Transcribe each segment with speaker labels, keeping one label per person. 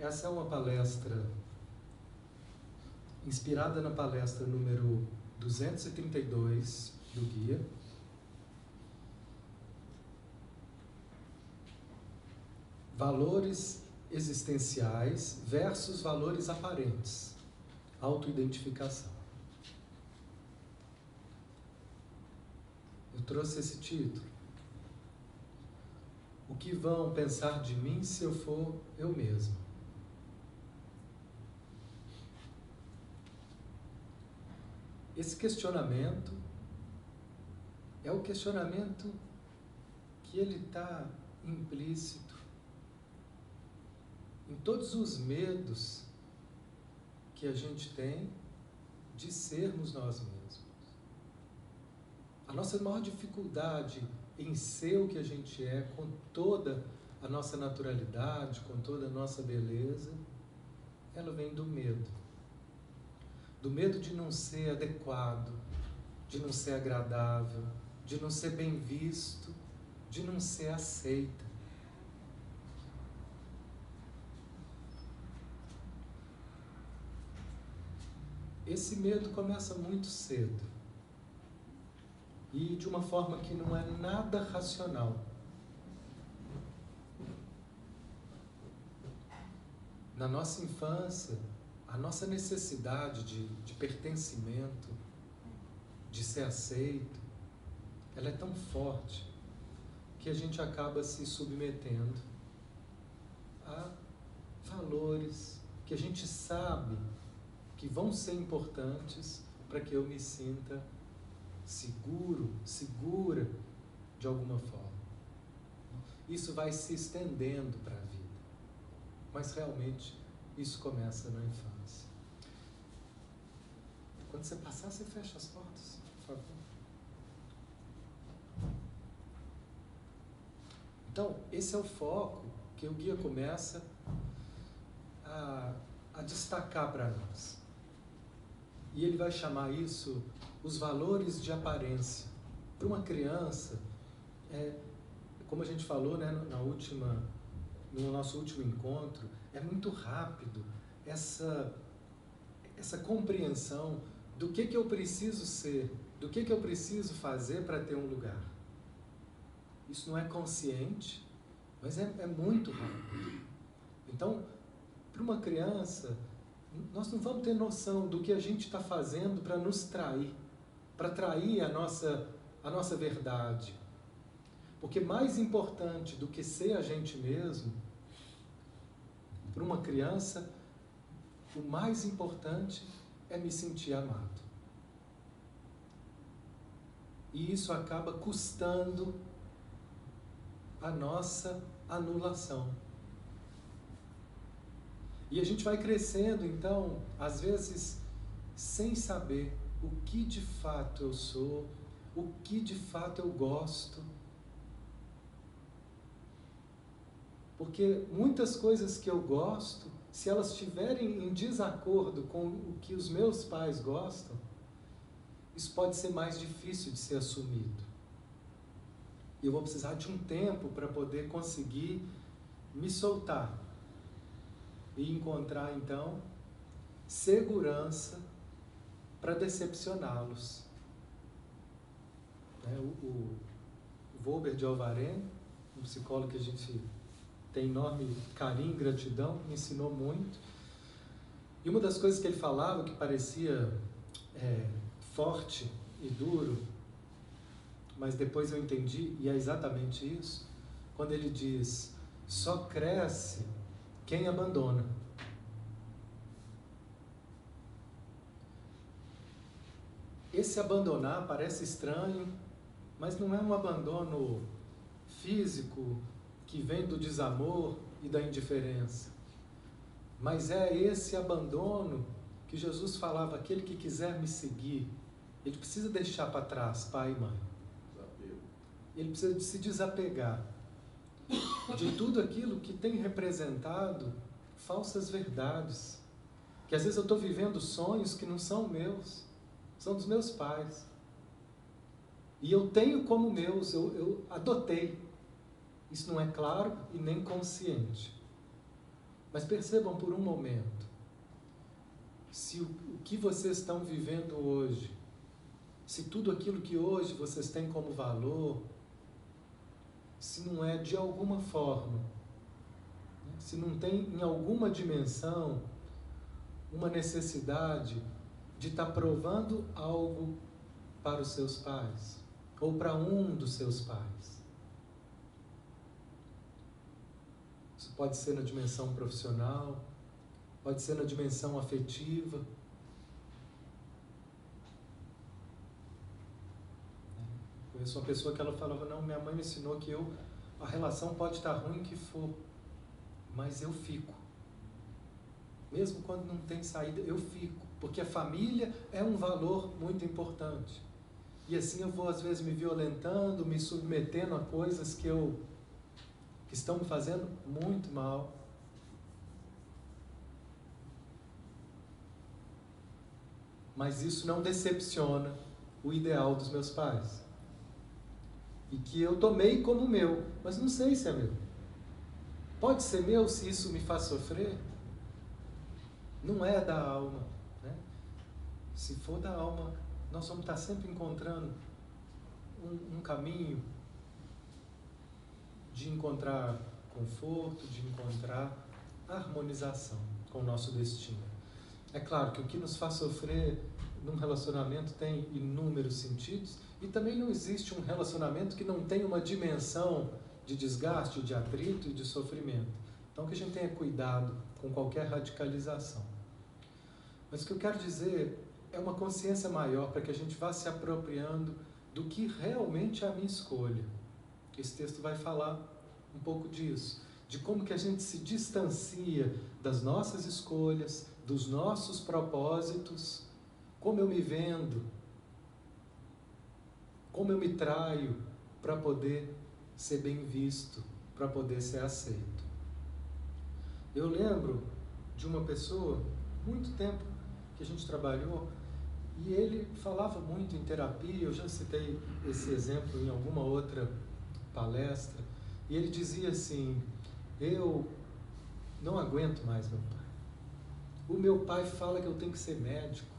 Speaker 1: Essa é uma palestra inspirada na palestra número 232 do guia. Valores existenciais versus valores aparentes. Autoidentificação. Eu trouxe esse título. O que vão pensar de mim se eu for eu mesmo? Esse questionamento é o questionamento que ele está implícito em todos os medos que a gente tem de sermos nós mesmos. A nossa maior dificuldade em ser o que a gente é, com toda a nossa naturalidade, com toda a nossa beleza, ela vem do medo. Do medo de não ser adequado, de não ser agradável, de não ser bem visto, de não ser aceita. Esse medo começa muito cedo e de uma forma que não é nada racional. Na nossa infância, a nossa necessidade de pertencimento, de ser aceito, ela é tão forte que a gente acaba se submetendo a valores que a gente sabe que vão ser importantes para que eu me sinta seguro, segura de alguma forma. Isso vai se estendendo para a vida, mas realmente isso começa na infância. Quando você passar, você fecha as portas, por favor. Então, esse é o foco que o guia começa a destacar para nós. E ele vai chamar isso os valores de aparência. Para uma criança, como a gente falou, né, no nosso último encontro, é muito rápido essa compreensão do que eu preciso ser, do que eu preciso fazer para ter um lugar. Isso não é consciente, mas é muito rápido. Então, para uma criança, nós não vamos ter noção do que a gente está fazendo para nos trair, para trair a nossa verdade. Porque mais importante do que ser a gente mesmo, para uma criança, o mais importante é me sentir amado. E isso acaba custando a nossa anulação. E a gente vai crescendo, então, às vezes, sem saber o que de fato eu sou, o que de fato eu gosto. Porque muitas coisas que eu gosto, se elas estiverem em desacordo com o que os meus pais gostam, isso pode ser mais difícil de ser assumido. E eu vou precisar de um tempo para poder conseguir me soltar e encontrar, então, segurança para decepcioná-los. O Volber de Alvarenga, um psicólogo que a gente tem enorme carinho e gratidão, me ensinou muito. E uma das coisas que ele falava, que parecia forte e duro, mas depois eu entendi, e é exatamente isso, quando ele diz, só cresce quem abandona. Esse abandonar parece estranho, mas não é um abandono físico que vem do desamor e da indiferença. Mas é esse abandono que Jesus falava, aquele que quiser me seguir, ele precisa deixar para trás pai e mãe. Ele precisa se desapegar de tudo aquilo que tem representado falsas verdades. Que às vezes eu estou vivendo sonhos que não são meus, são dos meus pais. E eu tenho como meus, eu adotei. Isso não é claro e nem consciente. Mas percebam por um momento, se o que vocês estão vivendo hoje, se tudo aquilo que hoje vocês têm como valor, se não é de alguma forma, se não tem em alguma dimensão uma necessidade de estar provando algo para os seus pais, ou para um dos seus pais. Isso pode ser na dimensão profissional, pode ser na dimensão afetiva. Conheço uma pessoa que ela falava, não, minha mãe me ensinou que a relação pode estar ruim que for, mas eu fico. Mesmo quando não tem saída, eu fico. Porque a família é um valor muito importante. E assim eu vou, às vezes, me violentando, me submetendo a coisas que estão me fazendo muito mal. Mas isso não decepciona o ideal dos meus pais. E que eu tomei como meu, mas não sei se é meu. Pode ser meu se isso me faz sofrer? Não é da alma, né? Se for da alma, nós vamos estar sempre encontrando um caminho de encontrar conforto, de encontrar harmonização com o nosso destino. É claro que o que nos faz sofrer num relacionamento tem inúmeros sentidos, e também não existe um relacionamento que não tenha uma dimensão de desgaste, de atrito e de sofrimento. Então que a gente tenha cuidado com qualquer radicalização. Mas o que eu quero dizer é uma consciência maior para que a gente vá se apropriando do que realmente é a minha escolha. Esse texto vai falar um pouco disso, de como que a gente se distancia das nossas escolhas, dos nossos propósitos, como eu me vendo, como eu me traio para poder ser bem visto, para poder ser aceito. Eu lembro de uma pessoa, muito tempo que a gente trabalhou, e ele falava muito em terapia, eu já citei esse exemplo em alguma outra palestra, e ele dizia assim, eu não aguento mais meu pai. O meu pai fala que eu tenho que ser médico,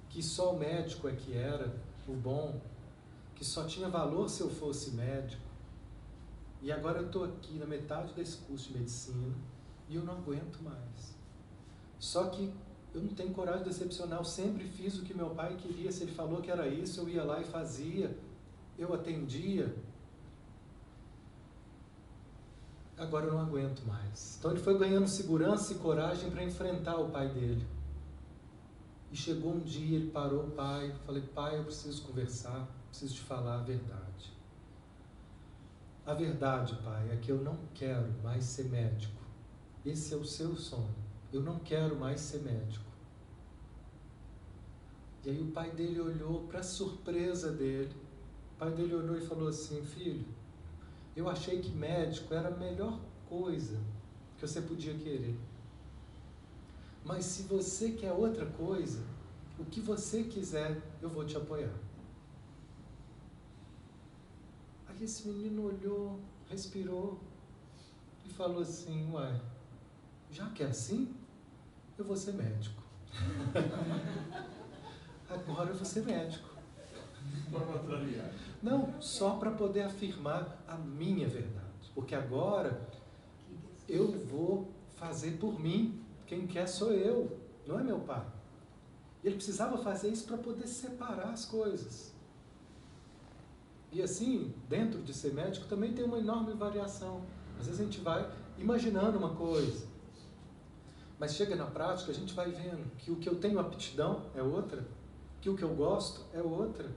Speaker 1: que só o médico é que era o bom, que só tinha valor se eu fosse médico. E agora eu estou aqui na metade desse curso de medicina e eu não aguento mais. Só que eu não tenho coragem de decepcionar, eu sempre fiz o que meu pai queria, se ele falou que era isso, eu ia lá e fazia, eu atendia. Agora eu não aguento mais. Então ele foi ganhando segurança e coragem para enfrentar o pai dele. E chegou um dia, ele parou o pai, falei, pai, eu preciso conversar, preciso te falar a verdade. A verdade, pai, é que eu não quero mais ser médico. Esse é o seu sonho. Eu não quero mais ser médico. E aí o pai dele olhou, para surpresa dele, o pai dele olhou e falou assim, filho, eu achei que médico era a melhor coisa que você podia querer. Mas se você quer outra coisa, o que você quiser, eu vou te apoiar. Aí esse menino olhou, respirou e falou assim, ué, já que é assim, eu vou ser médico. Agora eu vou ser médico. Não, só para poder afirmar a minha verdade. Porque agora eu vou fazer por mim. Quem quer sou eu, não é meu pai. Ele precisava fazer isso para poder separar as coisas. E assim, dentro de ser médico, também tem uma enorme variação. Às vezes a gente vai imaginando uma coisa, mas chega na prática, a gente vai vendo que o que eu tenho aptidão é outra, que o que eu gosto é outra.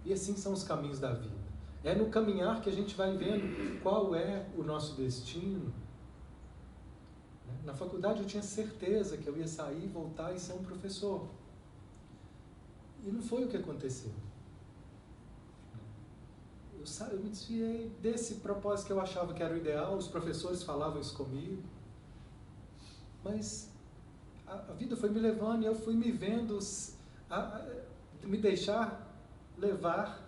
Speaker 1: E assim são os caminhos da vida. É no caminhar que a gente vai vendo qual é o nosso destino. Na faculdade eu tinha certeza que eu ia sair, voltar e ser um professor. E não foi o que aconteceu. Eu me desviei desse propósito que eu achava que era o ideal, os professores falavam isso comigo. Mas a vida foi me levando e eu fui me vendo, me deixar levar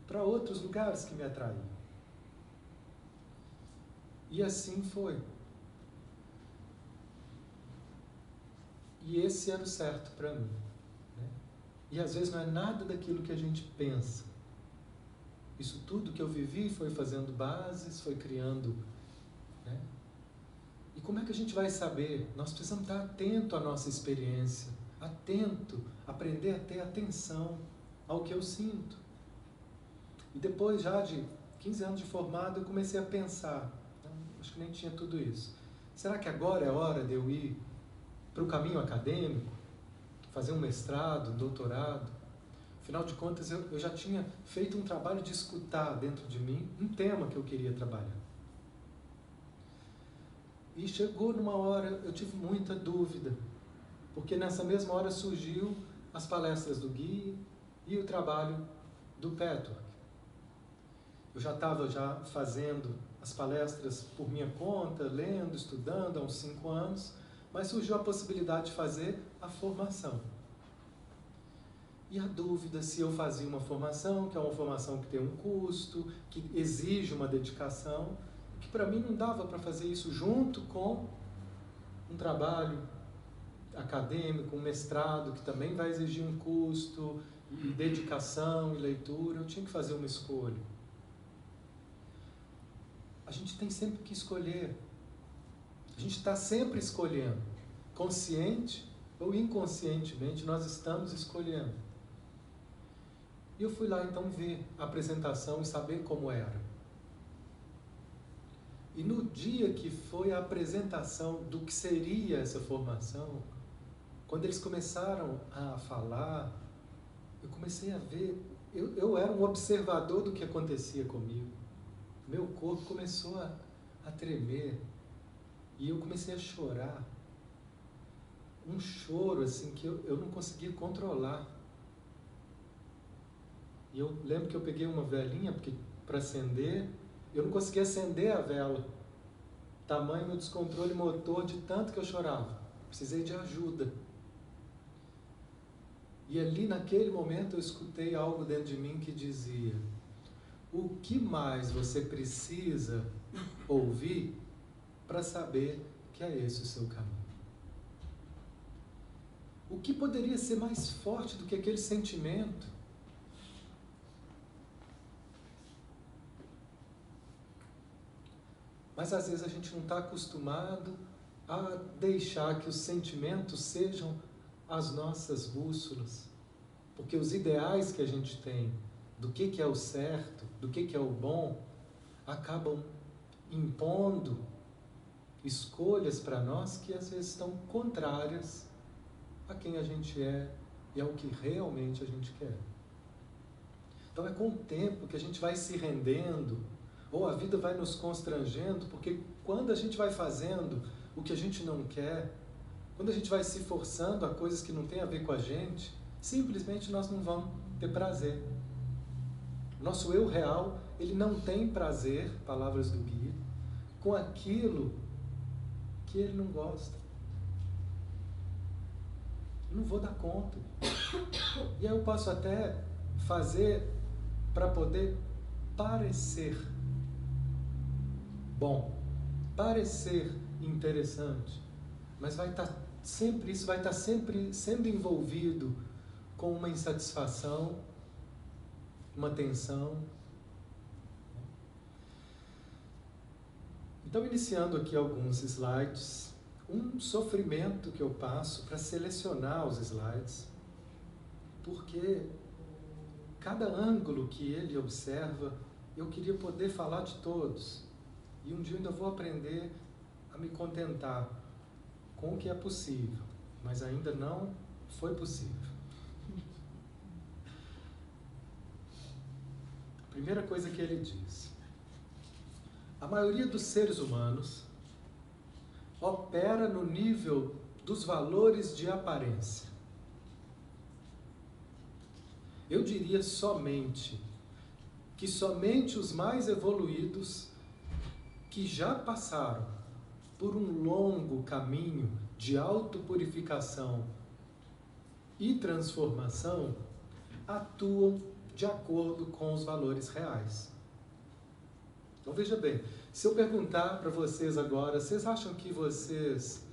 Speaker 1: para outros lugares que me atraíam. E assim foi. E esse era o certo para mim. Né? E às vezes não é nada daquilo que a gente pensa. Isso tudo que eu vivi foi fazendo bases, foi criando. Né? E como é que a gente vai saber? Nós precisamos estar atento à nossa experiência, atento, aprender a ter atenção ao que eu sinto. E depois já de 15 anos de formado, eu comecei a pensar, acho que nem tinha tudo isso. Será que agora é hora de eu ir para o caminho acadêmico, fazer um mestrado, um doutorado? Afinal de contas, eu já tinha feito um trabalho de escutar dentro de mim um tema que eu queria trabalhar. E chegou numa hora, eu tive muita dúvida, porque nessa mesma hora surgiu as palestras do Gui e o trabalho do Petwork. Eu já estava fazendo as palestras por minha conta, lendo, estudando há uns 5 anos, mas surgiu a possibilidade de fazer a formação. E a dúvida se eu fazia uma formação, que é uma formação que tem um custo, que exige uma dedicação, que para mim não dava para fazer isso junto com um trabalho acadêmico, um mestrado, que também vai exigir um custo, e dedicação, e leitura. Eu tinha que fazer uma escolha. A gente tem sempre que escolher. A gente está sempre escolhendo. Consciente ou inconscientemente, nós estamos escolhendo. E eu fui lá então ver a apresentação e saber como era. E no dia que foi a apresentação do que seria essa formação, quando eles começaram a falar, eu comecei a ver, eu era um observador do que acontecia comigo. Meu corpo começou a tremer e eu comecei a chorar. Um choro assim que eu não conseguia controlar. E eu lembro que eu peguei uma velinha para acender, eu não conseguia acender a vela. Tamanho meu descontrole motor de tanto que eu chorava. Precisei de ajuda. E ali naquele momento eu escutei algo dentro de mim que dizia: o que mais você precisa ouvir para saber que é esse o seu caminho? O que poderia ser mais forte do que aquele sentimento? Mas às vezes a gente não está acostumado a deixar que os sentimentos sejam as nossas bússolas. Porque os ideais que a gente tem do que é o certo, do que é o bom, acabam impondo escolhas para nós que às vezes estão contrárias a quem a gente é e ao que realmente a gente quer. Então é com o tempo que a gente vai se rendendo, ou a vida vai nos constrangendo, porque quando a gente vai fazendo o que a gente não quer, quando a gente vai se forçando a coisas que não têm a ver com a gente, simplesmente nós não vamos ter prazer. O nosso eu real, ele não tem prazer, palavras do guia, com aquilo que ele não gosta. Eu não vou dar conta. E aí eu posso até fazer para poder parecer bom, parecer interessante, mas isso vai estar sempre sendo envolvido com uma insatisfação, uma tensão. Então, iniciando aqui alguns slides, um sofrimento que eu passo para selecionar os slides, porque cada ângulo que ele observa, eu queria poder falar de todos. E um dia eu ainda vou aprender a me contentar com o que é possível, mas ainda não foi possível. A primeira coisa que ele diz: a maioria dos seres humanos opera no nível dos valores de aparência. Eu diria que somente os mais evoluídos que já passaram por um longo caminho de autopurificação e transformação atuam de acordo com os valores reais. Então veja bem, se eu perguntar para vocês agora, vocês acham que vocês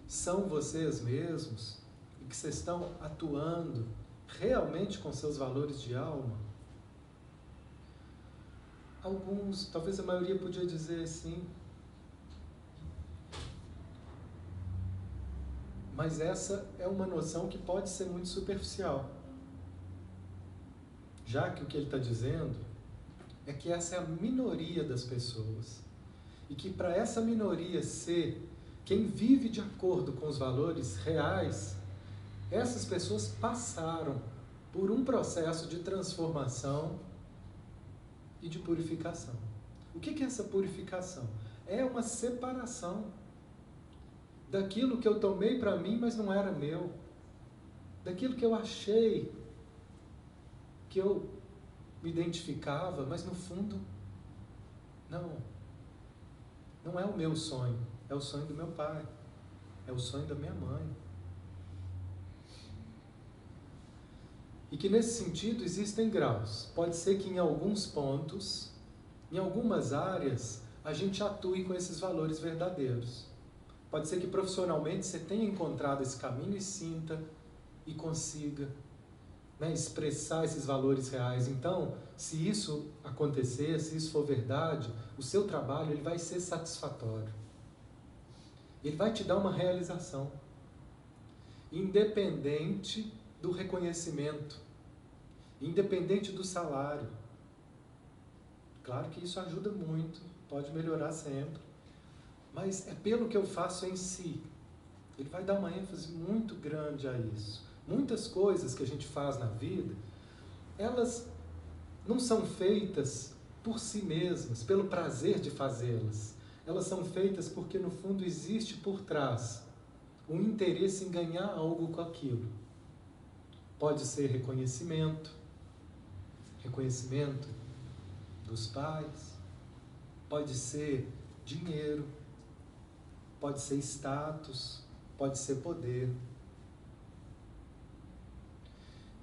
Speaker 1: são vocês mesmos e que vocês estão atuando realmente com seus valores de alma? Alguns, talvez a maioria podia dizer sim. Mas essa é uma noção que pode ser muito superficial. Já que o que ele está dizendo é que essa é a minoria das pessoas. E que para essa minoria ser quem vive de acordo com os valores reais, essas pessoas passaram por um processo de transformação e de purificação. O que é essa purificação? É uma separação daquilo que eu tomei para mim, mas não era meu. Daquilo que eu achei que eu me identificava, mas no fundo, não. Não é o meu sonho, é o sonho do meu pai, é o sonho da minha mãe. E que nesse sentido existem graus. Pode ser que em alguns pontos, em algumas áreas, a gente atue com esses valores verdadeiros. Pode ser que profissionalmente você tenha encontrado esse caminho e sinta e consiga, né, expressar esses valores reais. Então, se isso acontecer, se isso for verdade, o seu trabalho ele vai ser satisfatório. Ele vai te dar uma realização, independente do reconhecimento, independente do salário. Claro que isso ajuda muito, pode melhorar sempre, mas é pelo que eu faço em si. Ele vai dar uma ênfase muito grande a isso. Muitas coisas que a gente faz na vida, elas não são feitas por si mesmas, pelo prazer de fazê-las. Elas são feitas porque, no fundo, existe por trás um interesse em ganhar algo com aquilo. Pode ser reconhecimento dos pais, pode ser dinheiro, pode ser status, pode ser poder.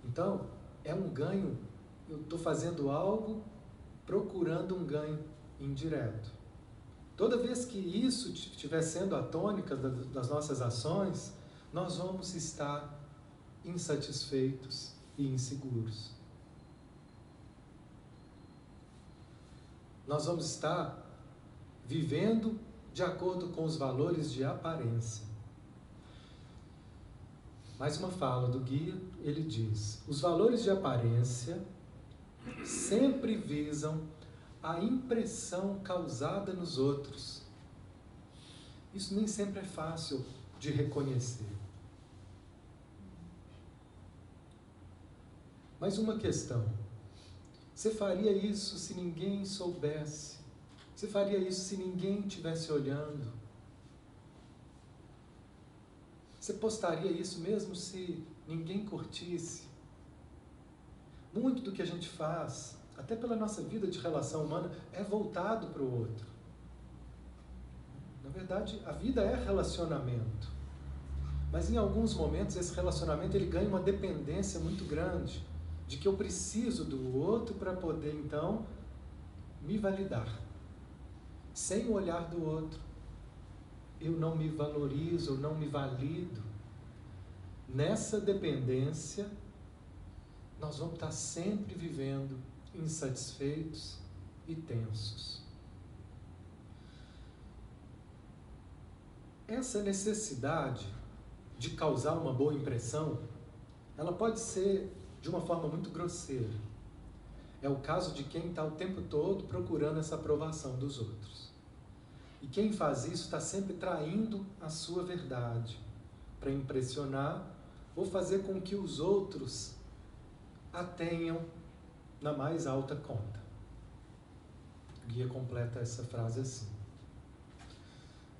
Speaker 1: Então, é um ganho, eu estou fazendo algo procurando um ganho indireto. Toda vez que isso estiver sendo a tônica das nossas ações, nós vamos estar insatisfeitos e inseguros. Nós vamos estar vivendo de acordo com os valores de aparência. Mais uma fala do guia, ele diz: os valores de aparência sempre visam a impressão causada nos outros. Isso nem sempre é fácil de reconhecer. Mas uma questão: você faria isso se ninguém soubesse? Você faria isso se ninguém estivesse olhando? Você postaria isso mesmo se ninguém curtisse? Muito do que a gente faz, até pela nossa vida de relação humana, é voltado para o outro. Na verdade, a vida é relacionamento. Mas em alguns momentos esse relacionamento ele ganha uma dependência muito grande, de que eu preciso do outro para poder então me validar. Sem o olhar do outro, eu não me valorizo, eu não me valido. Nessa dependência, nós vamos estar sempre vivendo insatisfeitos e tensos. Essa necessidade de causar uma boa impressão, ela pode ser de uma forma muito grosseira. É o caso de quem está o tempo todo procurando essa aprovação dos outros. E quem faz isso está sempre traindo a sua verdade para impressionar ou fazer com que os outros a tenham na mais alta conta. O guia completa essa frase assim.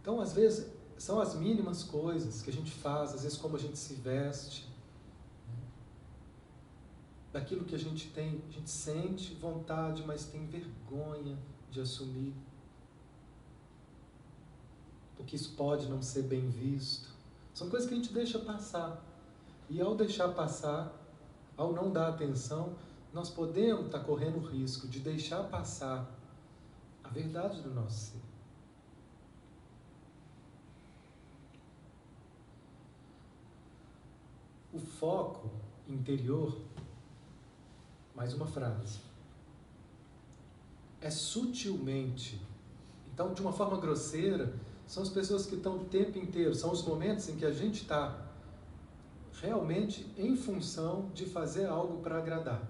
Speaker 1: Então, às vezes, são as mínimas coisas que a gente faz, às vezes como a gente se veste, daquilo que a gente tem, a gente sente vontade, mas tem vergonha de assumir, porque isso pode não ser bem visto. São coisas que a gente deixa passar. E ao deixar passar, ao não dar atenção, nós podemos estar correndo o risco de deixar passar a verdade do nosso ser. o foco interior, mais uma frase, é sutilmente. Então, de uma forma grosseira, são as pessoas que estão o tempo inteiro, são os momentos em que a gente está realmente em função de fazer algo para agradar.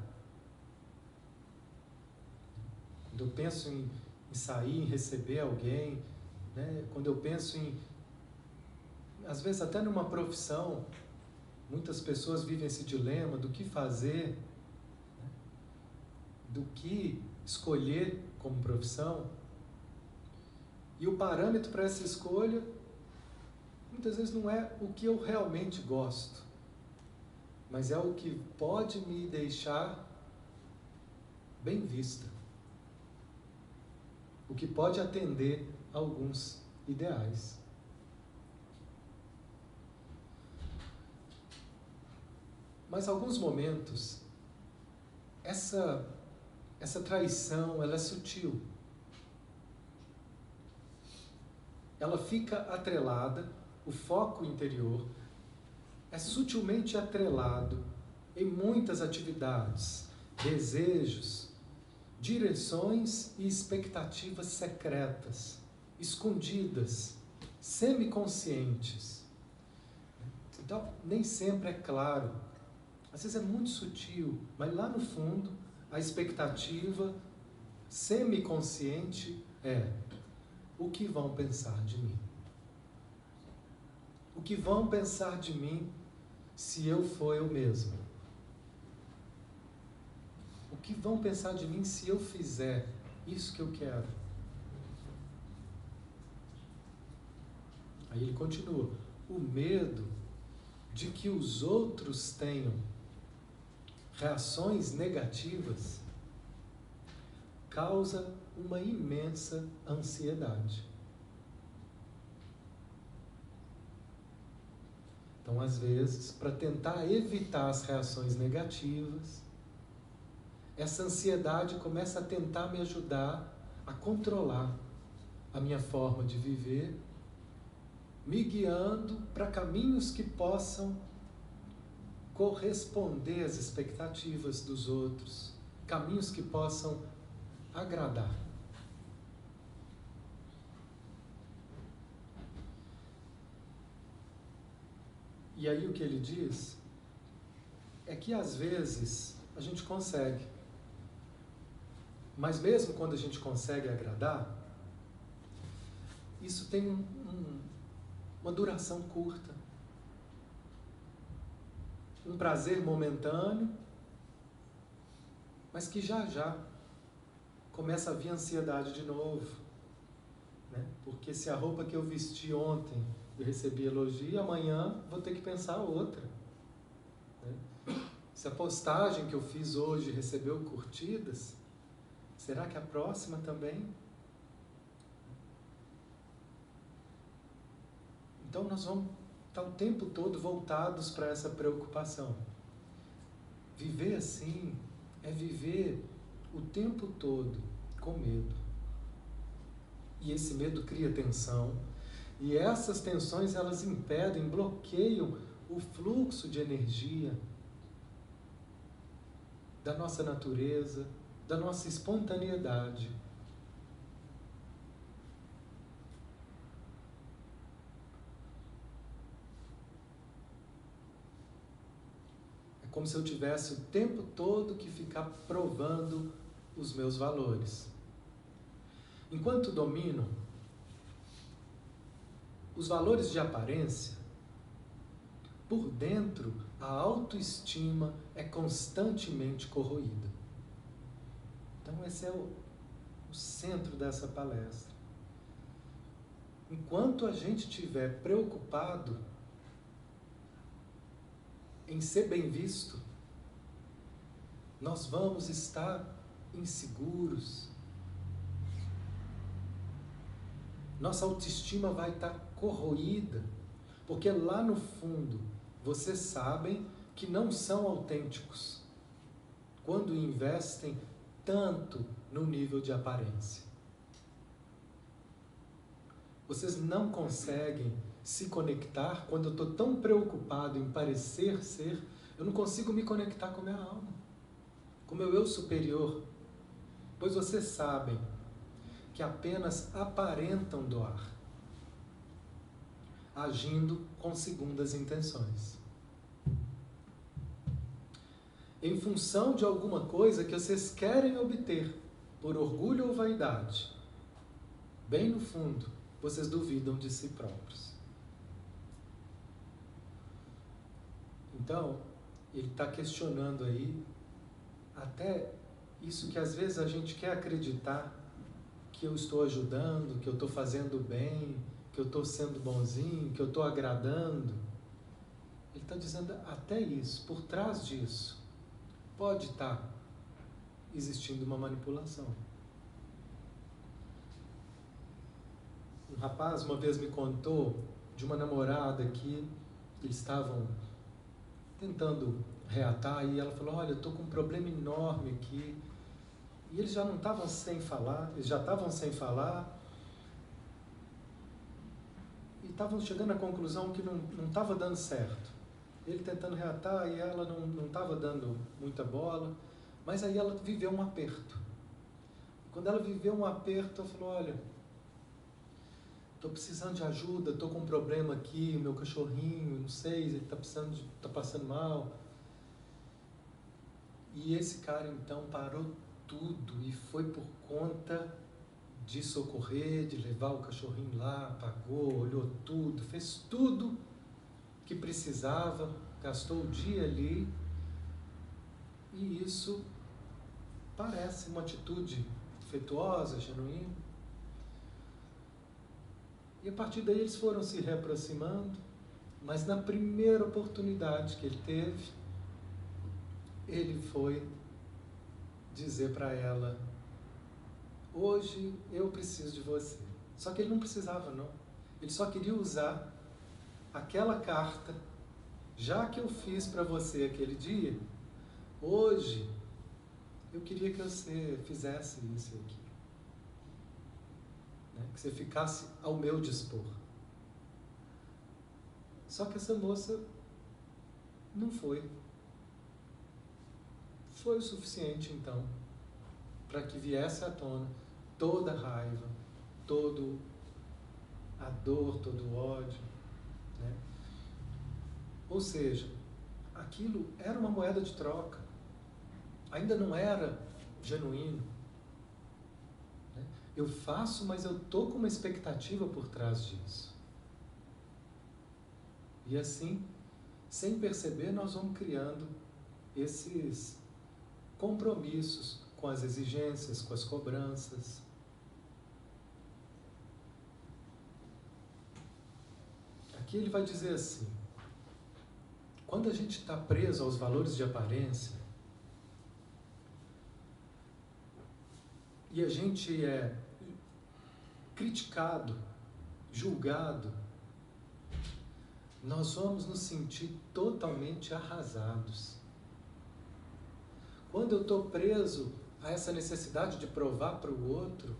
Speaker 1: Quando eu penso em sair, em receber alguém, né? Quando eu penso em, às vezes até numa profissão, muitas pessoas vivem esse dilema do que fazer, né? Do que escolher como profissão. E o parâmetro para essa escolha, muitas vezes não é o que eu realmente gosto, mas é o que pode me deixar bem vista. O que pode atender a alguns ideais. Mas, em alguns momentos, essa traição, ela é sutil. Ela fica atrelada, o foco interior é sutilmente atrelado em muitas atividades, desejos, direções e expectativas secretas, escondidas, semiconscientes. Então, nem sempre é claro. Às vezes é muito sutil, mas lá no fundo, a expectativa semiconsciente é: o que vão pensar de mim? O que vão pensar de mim se eu for eu mesmo? O que vão pensar de mim se eu fizer isso que eu quero? Aí ele continua: o medo de que os outros tenham reações negativas causa uma imensa ansiedade. Então, às vezes, para tentar evitar as reações negativas, essa ansiedade começa a tentar me ajudar a controlar a minha forma de viver, me guiando para caminhos que possam corresponder às expectativas dos outros, caminhos que possam agradar. E aí o que ele diz é que às vezes a gente consegue, mas mesmo quando a gente consegue agradar, isso tem uma duração curta, um prazer momentâneo, mas que já começa a vir ansiedade de novo, né? Porque se a roupa que eu vesti ontem eu recebi elogio, amanhã vou ter que pensar outra, né? Se a postagem que eu fiz hoje recebeu curtidas, será que a próxima também? Então nós vamos estar o tempo todo voltados para essa preocupação. Viver assim é viver o tempo todo com medo. E esse medo cria tensão. E essas tensões, elas impedem, bloqueiam o fluxo de energia da nossa natureza, da nossa espontaneidade. É como se eu tivesse o tempo todo que ficar provando os meus valores. Enquanto domino os valores de aparência, por dentro a autoestima é constantemente corroída. Então esse é o centro dessa palestra. Enquanto a gente estiver preocupado em ser bem visto, nós vamos estar inseguros. Nossa autoestima vai estar corroída, porque lá no fundo vocês sabem que não são autênticos quando investem tanto no nível de aparência. Vocês não conseguem se conectar, quando eu estou tão preocupado em parecer ser, eu não consigo me conectar com a minha alma, com o meu eu superior. Pois vocês sabem que apenas aparentam doar, agindo com segundas intenções. Em função de alguma coisa que vocês querem obter, por orgulho ou vaidade, bem no fundo, vocês duvidam de si próprios. Então, ele está questionando aí até isso que às vezes a gente quer acreditar, que eu estou ajudando, que eu estou fazendo bem, que eu estou sendo bonzinho, que eu estou agradando. Ele está dizendo até isso, por trás disso, pode estar existindo uma manipulação. Um rapaz uma vez me contou de uma namorada que eles estavam tentando reatar e ela falou, olha, eu estou com um problema enorme aqui. E eles já não estavam sem falar, eles já estavam sem falar e estavam chegando à conclusão que não estava dando certo. Ele tentando reatar e ela não estava dando muita bola, mas aí ela viveu um aperto. Quando ela viveu um aperto, ela falou, olha, estou precisando de ajuda, estou com um problema aqui, meu cachorrinho, não sei, ele está passando mal. E esse cara então parou tudo e foi por conta de socorrer, de levar o cachorrinho lá, pagou, olhou tudo, fez tudo que precisava, gastou o dia ali. E isso parece uma atitude afetuosa, genuína. E a partir daí eles foram se reaproximando, mas na primeira oportunidade que ele teve, ele foi dizer para ela, hoje eu preciso de você. Só que ele não precisava não, ele só queria usar aquela carta, já que eu fiz para você aquele dia, hoje eu queria que você fizesse isso aqui. Que você ficasse ao meu dispor. Só que essa moça não foi. Foi o suficiente, então, para que viesse à tona toda a raiva, toda a dor, todo o ódio. Ou seja, aquilo era uma moeda de troca. Ainda não era genuíno. Eu faço, mas eu estou com uma expectativa por trás disso. E assim, sem perceber, nós vamos criando esses compromissos com as exigências, com as cobranças. Aqui ele vai dizer assim, quando a gente está preso aos valores de aparência, e a gente é criticado, julgado, nós vamos nos sentir totalmente arrasados. Quando eu estou preso a essa necessidade de provar para o outro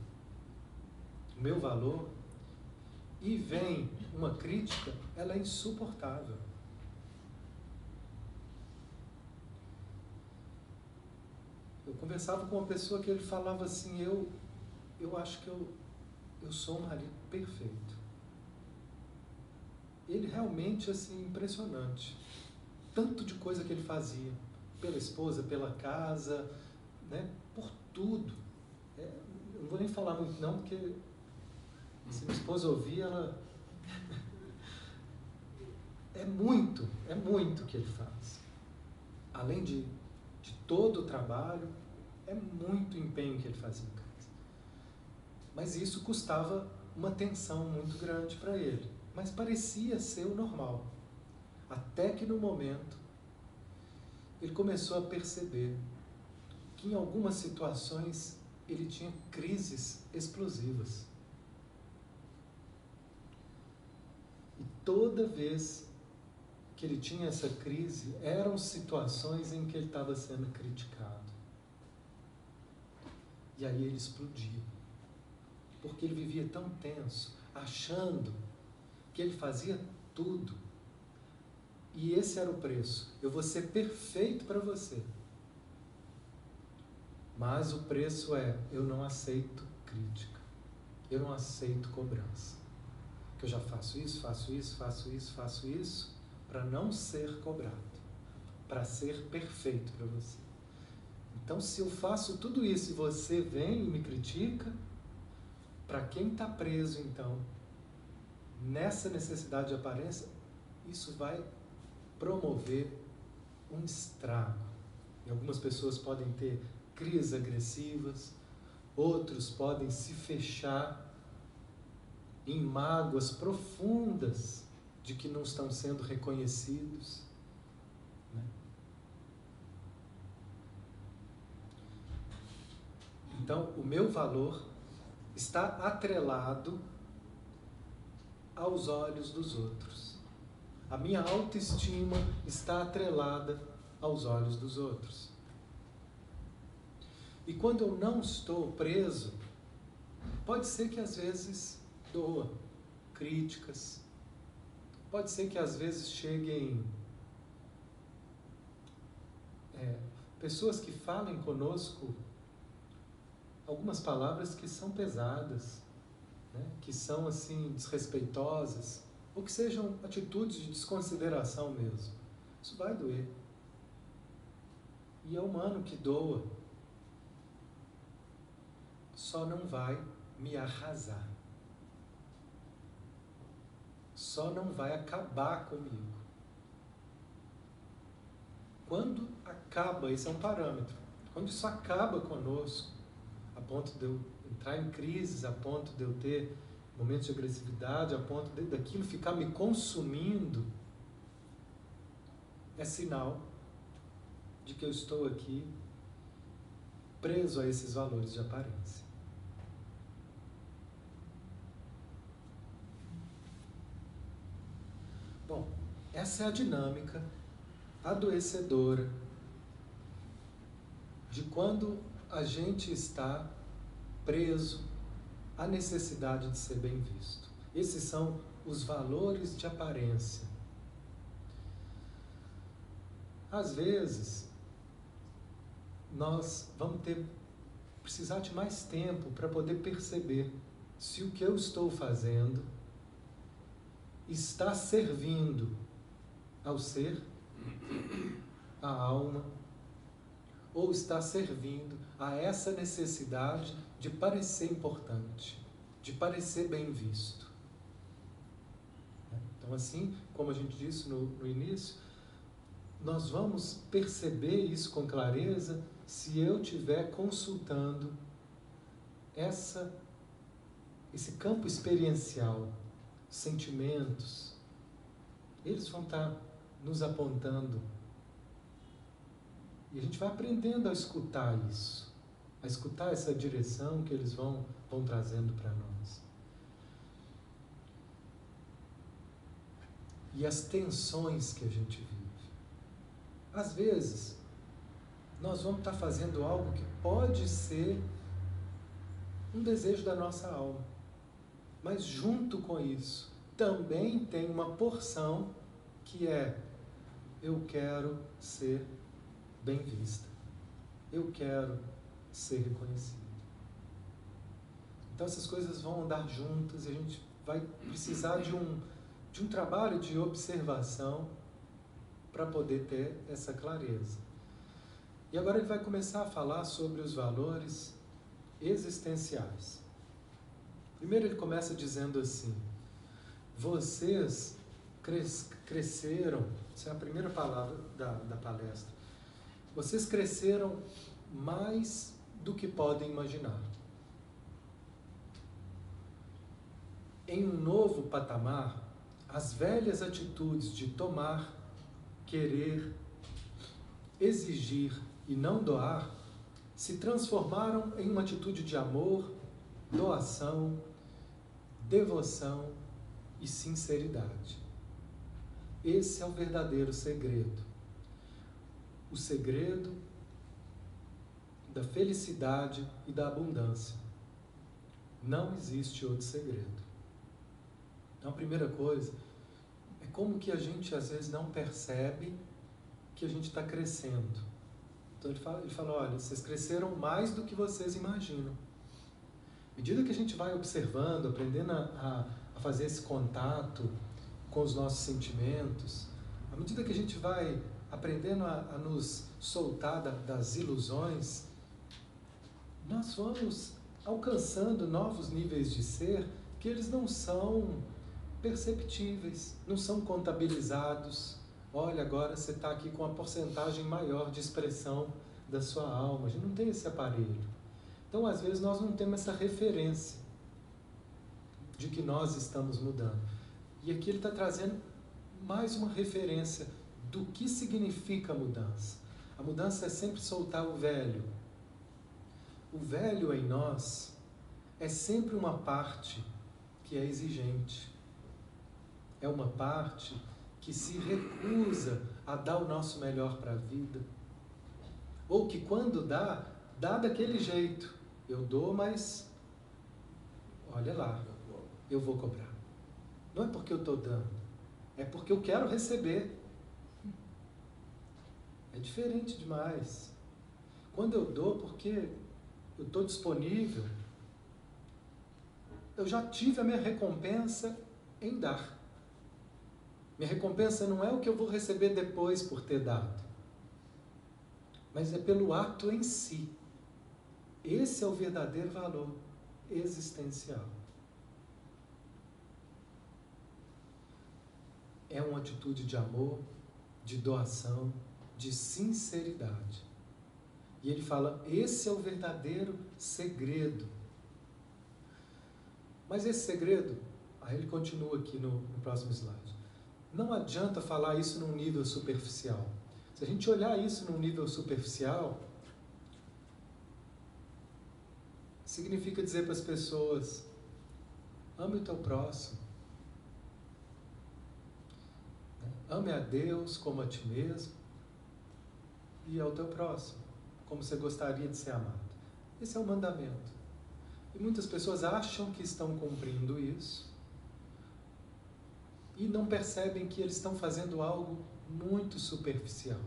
Speaker 1: o meu valor, e vem uma crítica, ela é insuportável. Eu conversava com uma pessoa que ele falava assim, eu acho que eu sou um marido perfeito. Ele realmente, assim, impressionante. Tanto de coisa que ele fazia, pela esposa, pela casa, por tudo. Eu não vou nem falar muito não, porque se minha esposa ouvir, ela... É muito que ele faz. Além de todo o trabalho, é muito empenho que ele fazia em casa. Mas isso custava uma tensão muito grande para ele. Mas parecia ser o normal. Até que no momento, ele começou a perceber que em algumas situações ele tinha crises explosivas. E toda vez que ele tinha essa crise, eram situações em que ele estava sendo criticado. E aí ele explodia. Porque ele vivia tão tenso, achando que ele fazia tudo. E esse era o preço. Eu vou ser perfeito para você. Mas o preço é, eu não aceito crítica. Eu não aceito cobrança. Que eu já faço isso para não ser cobrado. Para ser perfeito para você. Então, se eu faço tudo isso e você vem e me critica, para quem está preso, então, nessa necessidade de aparência, isso vai promover um estrago. E algumas pessoas podem ter crises agressivas, outros podem se fechar em mágoas profundas de que não estão sendo reconhecidos. Né? Então, o meu valor está atrelado aos olhos dos outros. A minha autoestima está atrelada aos olhos dos outros. E quando eu não estou preso, pode ser que às vezes doa críticas, pode ser que às vezes cheguem pessoas que falem conosco algumas palavras que são pesadas, né? Que são assim desrespeitosas, ou que sejam atitudes de desconsideração mesmo. Isso vai doer. E é humano que doa. Só não vai me arrasar. Só não vai acabar comigo. Quando acaba, esse é um parâmetro, quando isso acaba conosco, a ponto de eu entrar em crises, a ponto de eu ter momentos de agressividade, a ponto daquilo ficar me consumindo, é sinal de que eu estou aqui preso a esses valores de aparência. Bom, essa é a dinâmica adoecedora de quando a gente está preso à necessidade de ser bem visto. Esses são os valores de aparência. Às vezes, nós vamos precisar de mais tempo para poder perceber se o que eu estou fazendo está servindo ao ser, à alma, ou está servindo a essa necessidade de parecer importante, de parecer bem visto. Então, assim como a gente disse no início, nós vamos perceber isso com clareza se eu estiver consultando esse campo experiencial, sentimentos. Eles vão estar nos apontando. E a gente vai aprendendo a escutar isso, a escutar essa direção que eles vão trazendo para nós. E as tensões que a gente vive. Às vezes, nós vamos estar fazendo algo que pode ser um desejo da nossa alma. Mas junto com isso, também tem uma porção que é: eu quero ser bem vista. Eu quero ser reconhecido. Então essas coisas vão andar juntas e a gente vai precisar de um trabalho de observação para poder ter essa clareza. E agora ele vai começar a falar sobre os valores existenciais. Primeiro ele começa dizendo assim: vocês cresceram, essa é a primeira palavra da palestra, vocês cresceram mais do que podem imaginar. Em um novo patamar, as velhas atitudes de tomar, querer, exigir e não doar se transformaram em uma atitude de amor, doação, devoção e sinceridade. Esse é o verdadeiro segredo. O segredo da felicidade e da abundância. Não existe outro segredo. Então, a primeira coisa é como que a gente às vezes não percebe que a gente está crescendo. Então ele fala, olha, vocês cresceram mais do que vocês imaginam. À medida que a gente vai observando, aprendendo a fazer esse contato com os nossos sentimentos, à medida que a gente vai aprendendo a nos soltar das ilusões, nós vamos alcançando novos níveis de ser que eles não são perceptíveis, não são contabilizados. Olha, agora você está aqui com uma porcentagem maior de expressão da sua alma. A gente não tem esse aparelho. Então, às vezes, nós não temos essa referência de que nós estamos mudando. E aqui ele está trazendo mais uma referência do que significa a mudança. A mudança é sempre soltar o velho. O velho em nós é sempre uma parte que é exigente. É uma parte que se recusa a dar o nosso melhor para a vida. Ou que quando dá daquele jeito. Eu dou, mas olha lá, eu vou cobrar. Não é porque eu estou dando, é porque eu quero receber. É diferente demais. Quando eu dou porque eu estou disponível, eu já tive a minha recompensa em dar. Minha recompensa não é o que eu vou receber depois por ter dado, mas é pelo ato em si. Esse é o verdadeiro valor existencial. É uma atitude de amor, de doação, de sinceridade. E ele fala, esse é o verdadeiro segredo. Mas esse segredo, aí ele continua aqui no próximo slide. Não adianta falar isso num nível superficial. Se a gente olhar isso num nível superficial, significa dizer para as pessoas, ame o teu próximo. Ame a Deus como a ti mesmo e ao teu próximo, como você gostaria de ser amado. Esse é o mandamento. E muitas pessoas acham que estão cumprindo isso e não percebem que eles estão fazendo algo muito superficial.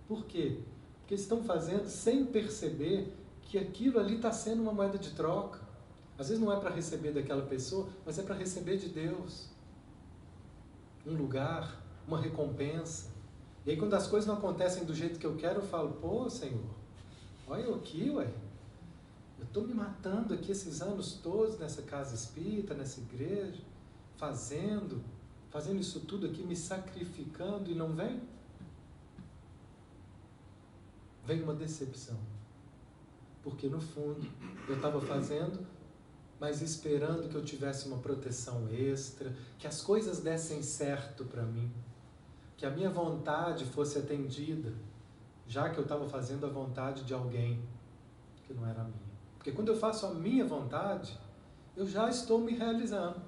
Speaker 1: Por quê? Porque eles estão fazendo sem perceber que aquilo ali está sendo uma moeda de troca. Às vezes não é para receber daquela pessoa, mas é para receber de Deus. Um lugar, uma recompensa. E aí quando as coisas não acontecem do jeito que eu quero, eu falo, pô, Senhor, olha eu aqui, ué. Eu estou me matando aqui esses anos todos nessa casa espírita, nessa igreja, fazendo isso tudo aqui, me sacrificando e não vem? Vem uma decepção. Porque no fundo eu estava fazendo, mas esperando que eu tivesse uma proteção extra, que as coisas dessem certo para mim, que a minha vontade fosse atendida, já que eu estava fazendo a vontade de alguém que não era a minha. Porque quando eu faço a minha vontade, eu já estou me realizando.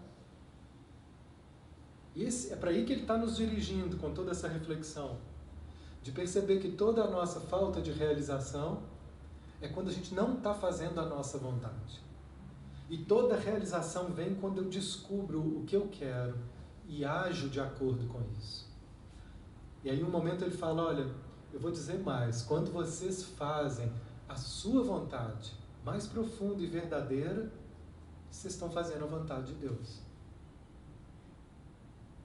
Speaker 1: E é para aí que ele está nos dirigindo com toda essa reflexão, de perceber que toda a nossa falta de realização é quando a gente não está fazendo a nossa vontade. E toda realização vem quando eu descubro o que eu quero e ajo de acordo com isso. E aí um momento ele fala, olha, eu vou dizer mais, quando vocês fazem a sua vontade mais profunda e verdadeira, vocês estão fazendo a vontade de Deus.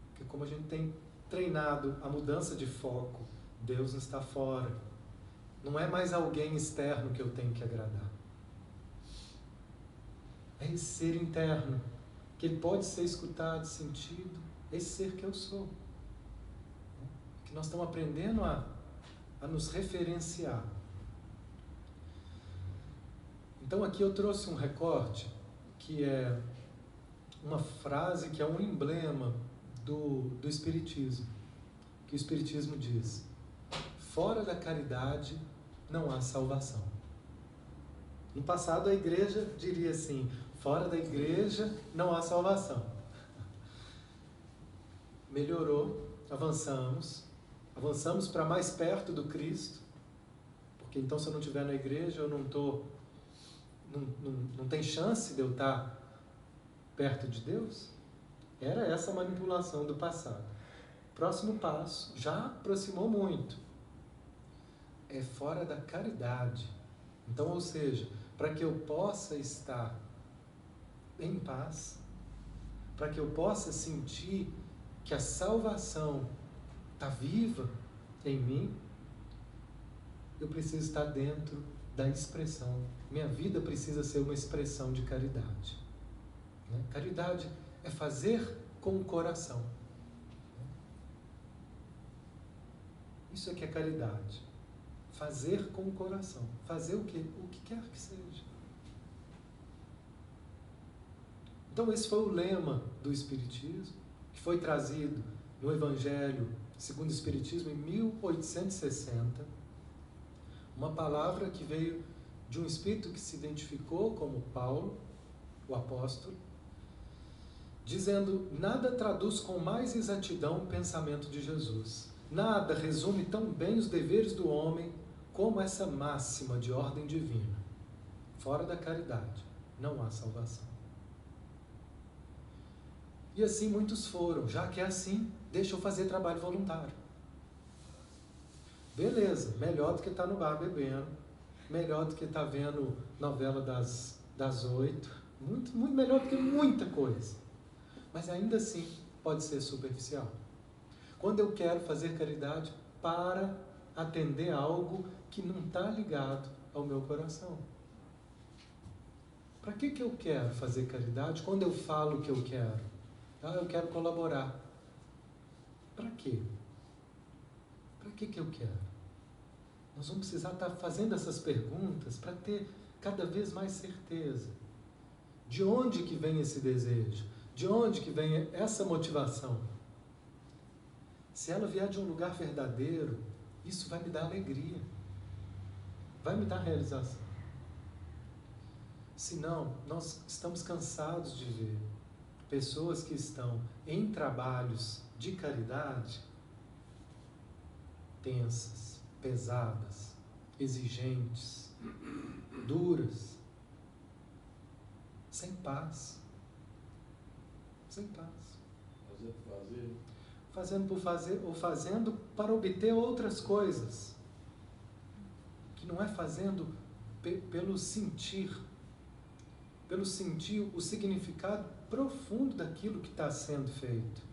Speaker 1: Porque como a gente tem treinado a mudança de foco, Deus não está fora. Não é mais alguém externo que eu tenho que agradar. É esse ser interno, que ele pode ser escutado, sentido, esse ser que eu sou. Que nós estamos aprendendo a nos referenciar. Então aqui eu trouxe um recorte, que é uma frase que é um emblema do Espiritismo. Que o Espiritismo diz, fora da caridade não há salvação. No passado a igreja diria assim, fora da igreja não há salvação. Melhorou, avançamos para mais perto do Cristo, porque então se eu não estiver na igreja eu não tem chance de eu estar perto de Deus. Era essa a manipulação do passado. Próximo passo, já aproximou muito. É fora da caridade. Então, ou seja, para que eu possa estar em paz, para que eu possa sentir que a salvação está viva em mim, eu preciso estar dentro da expressão. Minha vida precisa ser uma expressão de caridade. Caridade é fazer com o coração. Isso é que é caridade. Fazer com o coração. Fazer o quê? O que quer que seja. Então esse foi o lema do Espiritismo, que foi trazido no Evangelho segundo o Espiritismo em 1860. Uma palavra que veio de um espírito que se identificou como Paulo, o apóstolo, dizendo: nada traduz com mais exatidão o pensamento de Jesus. Nada resume tão bem os deveres do homem como essa máxima de ordem divina. Fora da caridade não há salvação. E assim muitos foram. Já que é assim, deixa eu fazer trabalho voluntário. Beleza, melhor do que estar no bar bebendo, melhor do que estar vendo novela das 8, muito melhor do que muita coisa. Mas ainda assim pode ser superficial. Quando eu quero fazer caridade para atender algo que não está ligado ao meu coração. Para que eu quero fazer caridade quando eu falo que eu quero? Eu quero colaborar. Para quê? Para que eu quero? Nós vamos precisar estar fazendo essas perguntas para ter cada vez mais certeza. De onde que vem esse desejo? De onde que vem essa motivação? Se ela vier de um lugar verdadeiro, isso vai me dar alegria. Vai me dar realização. Senão, nós estamos cansados de ver pessoas que estão em trabalhos de caridade tensas, pesadas, exigentes, duras, sem paz. Sem paz. Fazendo por fazer ou fazendo para obter outras coisas. Que não é fazendo pelo sentir o significado profundo daquilo que está sendo feito.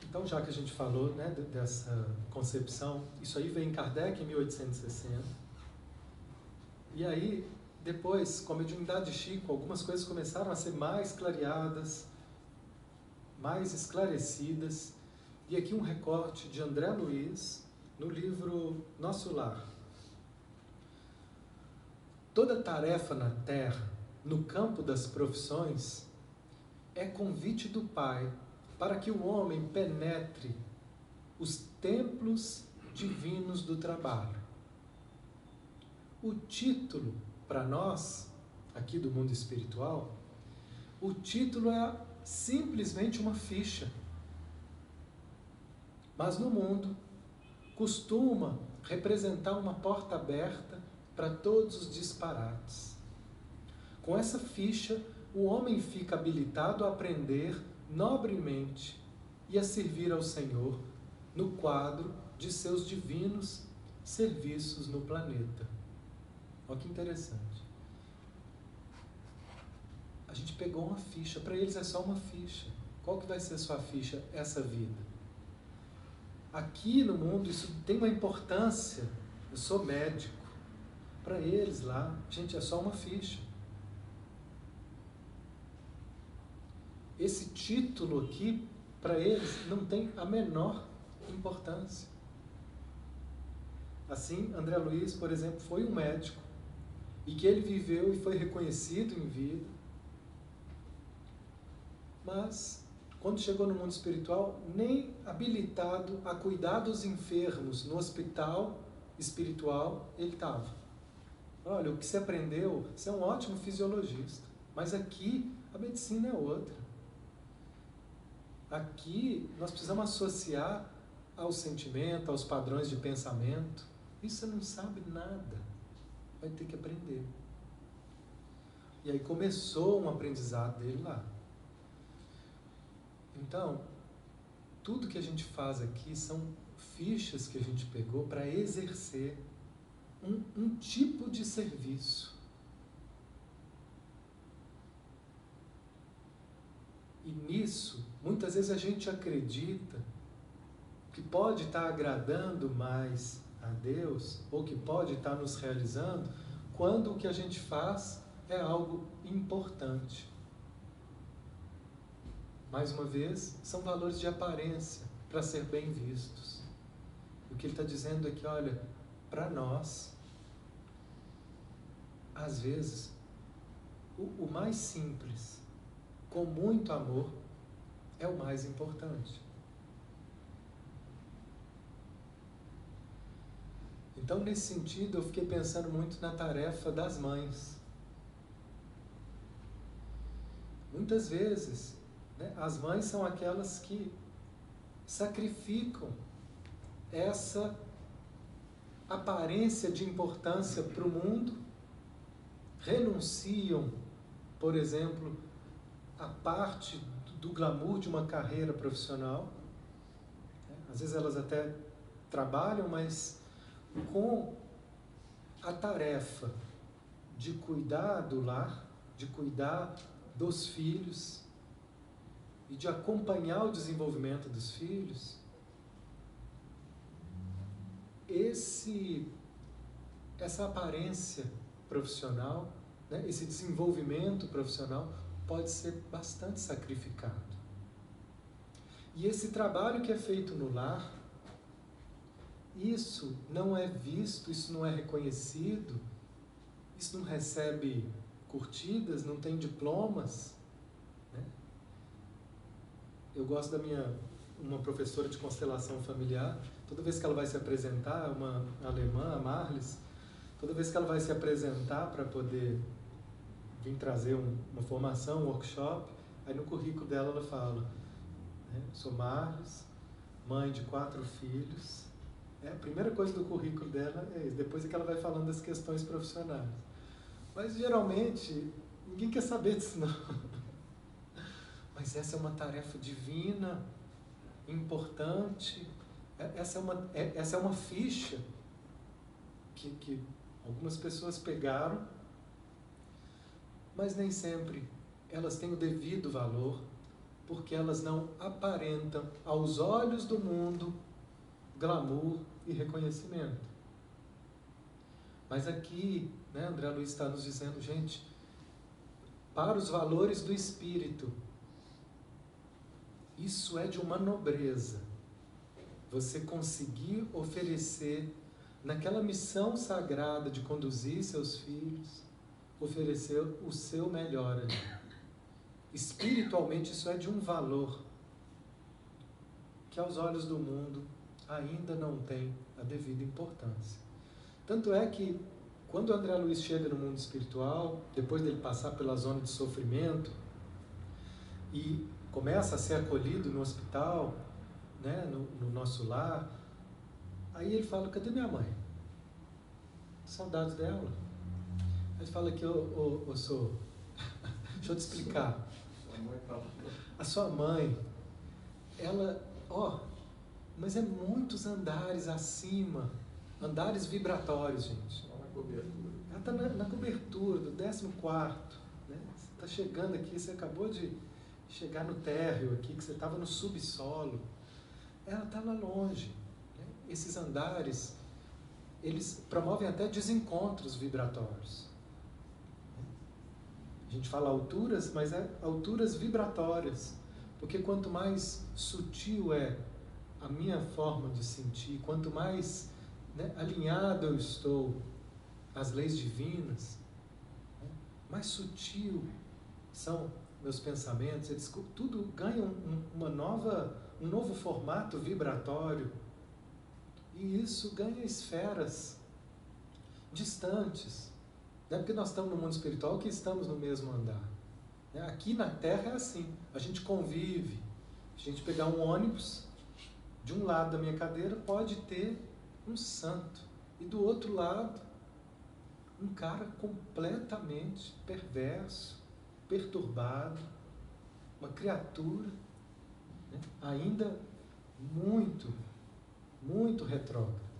Speaker 1: Então, já que a gente falou, né, dessa concepção, isso aí veio em Kardec em 1860. E aí, depois, com a mediunidade de Chico, algumas coisas começaram a ser mais clareadas, mais esclarecidas. E aqui um recorte de André Luiz, no livro Nosso Lar. Toda tarefa na Terra, no campo das profissões, é convite do Pai para que o homem penetre os templos divinos do trabalho. O título, para nós, aqui do mundo espiritual, o título é simplesmente uma ficha. Mas no mundo, costuma representar uma porta aberta para todos os disparates. Com essa ficha, o homem fica habilitado a aprender nobremente e a servir ao Senhor no quadro de seus divinos serviços no planeta. Olha que interessante. A gente pegou uma ficha, para eles é só uma ficha. Qual que vai ser a sua ficha? Essa vida. Aqui no mundo isso tem uma importância. Eu sou médico. Para eles lá, gente, é só uma ficha. Esse título aqui, para eles, não tem a menor importância. Assim, André Luiz, por exemplo, foi um médico e que ele viveu e foi reconhecido em vida. Mas, quando chegou no mundo espiritual, nem habilitado a cuidar dos enfermos no hospital espiritual ele estava. Olha, o que você aprendeu, você é um ótimo fisiologista, mas aqui a medicina é outra. Aqui nós precisamos associar ao sentimento, aos padrões de pensamento. Isso você não sabe nada. vai ter que aprender. E aí começou um aprendizado dele lá. Então, tudo que a gente faz aqui são fichas que a gente pegou para exercer um tipo de serviço. E nisso, muitas vezes a gente acredita que pode estar agradando mais a Deus, ou que pode estar nos realizando, quando o que a gente faz é algo importante. Mais uma vez, são valores de aparência para ser bem vistos. O que ele está dizendo é que, olha, para nós, às vezes, o mais simples, com muito amor, é o mais importante. Então, nesse sentido, eu fiquei pensando muito na tarefa das mães. Muitas vezes, né, as mães são aquelas que sacrificam essa aparência de importância para o mundo, renunciam, por exemplo, a parte do glamour de uma carreira profissional. Às vezes elas até trabalham, mas com a tarefa de cuidar do lar, de cuidar dos filhos e de acompanhar o desenvolvimento dos filhos. Essa aparência profissional, né, esse desenvolvimento profissional pode ser bastante sacrificado. E esse trabalho que é feito no lar, isso não é visto, isso não é reconhecido, isso não recebe curtidas, não tem diplomas, né? Eu gosto uma professora de constelação familiar, toda vez que ela vai se apresentar, uma alemã, a Marlis, toda vez que ela vai se apresentar para poder vir trazer uma formação, um workshop, aí no currículo dela ela fala, né, sou Marlis, mãe de 4 filhos. A primeira coisa do currículo dela é isso, depois é que ela vai falando das questões profissionais. Mas geralmente, ninguém quer saber disso não. Mas essa é uma tarefa divina, importante. Essa é uma ficha que algumas pessoas pegaram, mas nem sempre elas têm o devido valor, porque elas não aparentam aos olhos do mundo glamour e reconhecimento. Mas aqui, né, André Luiz está nos dizendo, gente, para os valores do Espírito, isso é de uma nobreza. Você conseguir oferecer, naquela missão sagrada de conduzir seus filhos, oferecer o seu melhor ali. Espiritualmente, isso é de um valor que aos olhos do mundo ainda não tem a devida importância. Tanto é que, quando o André Luiz chega no mundo espiritual, depois dele passar pela zona de sofrimento, e começa a ser acolhido no hospital, né, no nosso lar, aí ele fala, cadê minha mãe? Saudades dela. Aí ele fala que eu sou... Deixa eu te explicar. A sua mãe, ela, mas é muitos andares acima, andares vibratórios, gente. Ela está na cobertura do 14º, né? Você está chegando aqui, você acabou de chegar no térreo aqui, que você estava no subsolo. Ela está lá longe, né? Esses andares, eles promovem até desencontros vibratórios. A gente fala alturas, mas é alturas vibratórias, porque quanto mais sutil é a minha forma de sentir, quanto mais, né, alinhado eu estou às leis divinas, né, mais sutil são meus pensamentos, tudo ganha um novo formato vibratório, e isso ganha esferas distantes. Não é porque nós estamos no mundo espiritual que estamos no mesmo andar. Aqui na Terra é assim, a gente convive. A gente pegar um ônibus, de um lado da minha cadeira pode ter um santo, e do outro lado Um cara completamente perverso, perturbado, uma criatura, né, ainda muito, muito retrógrada.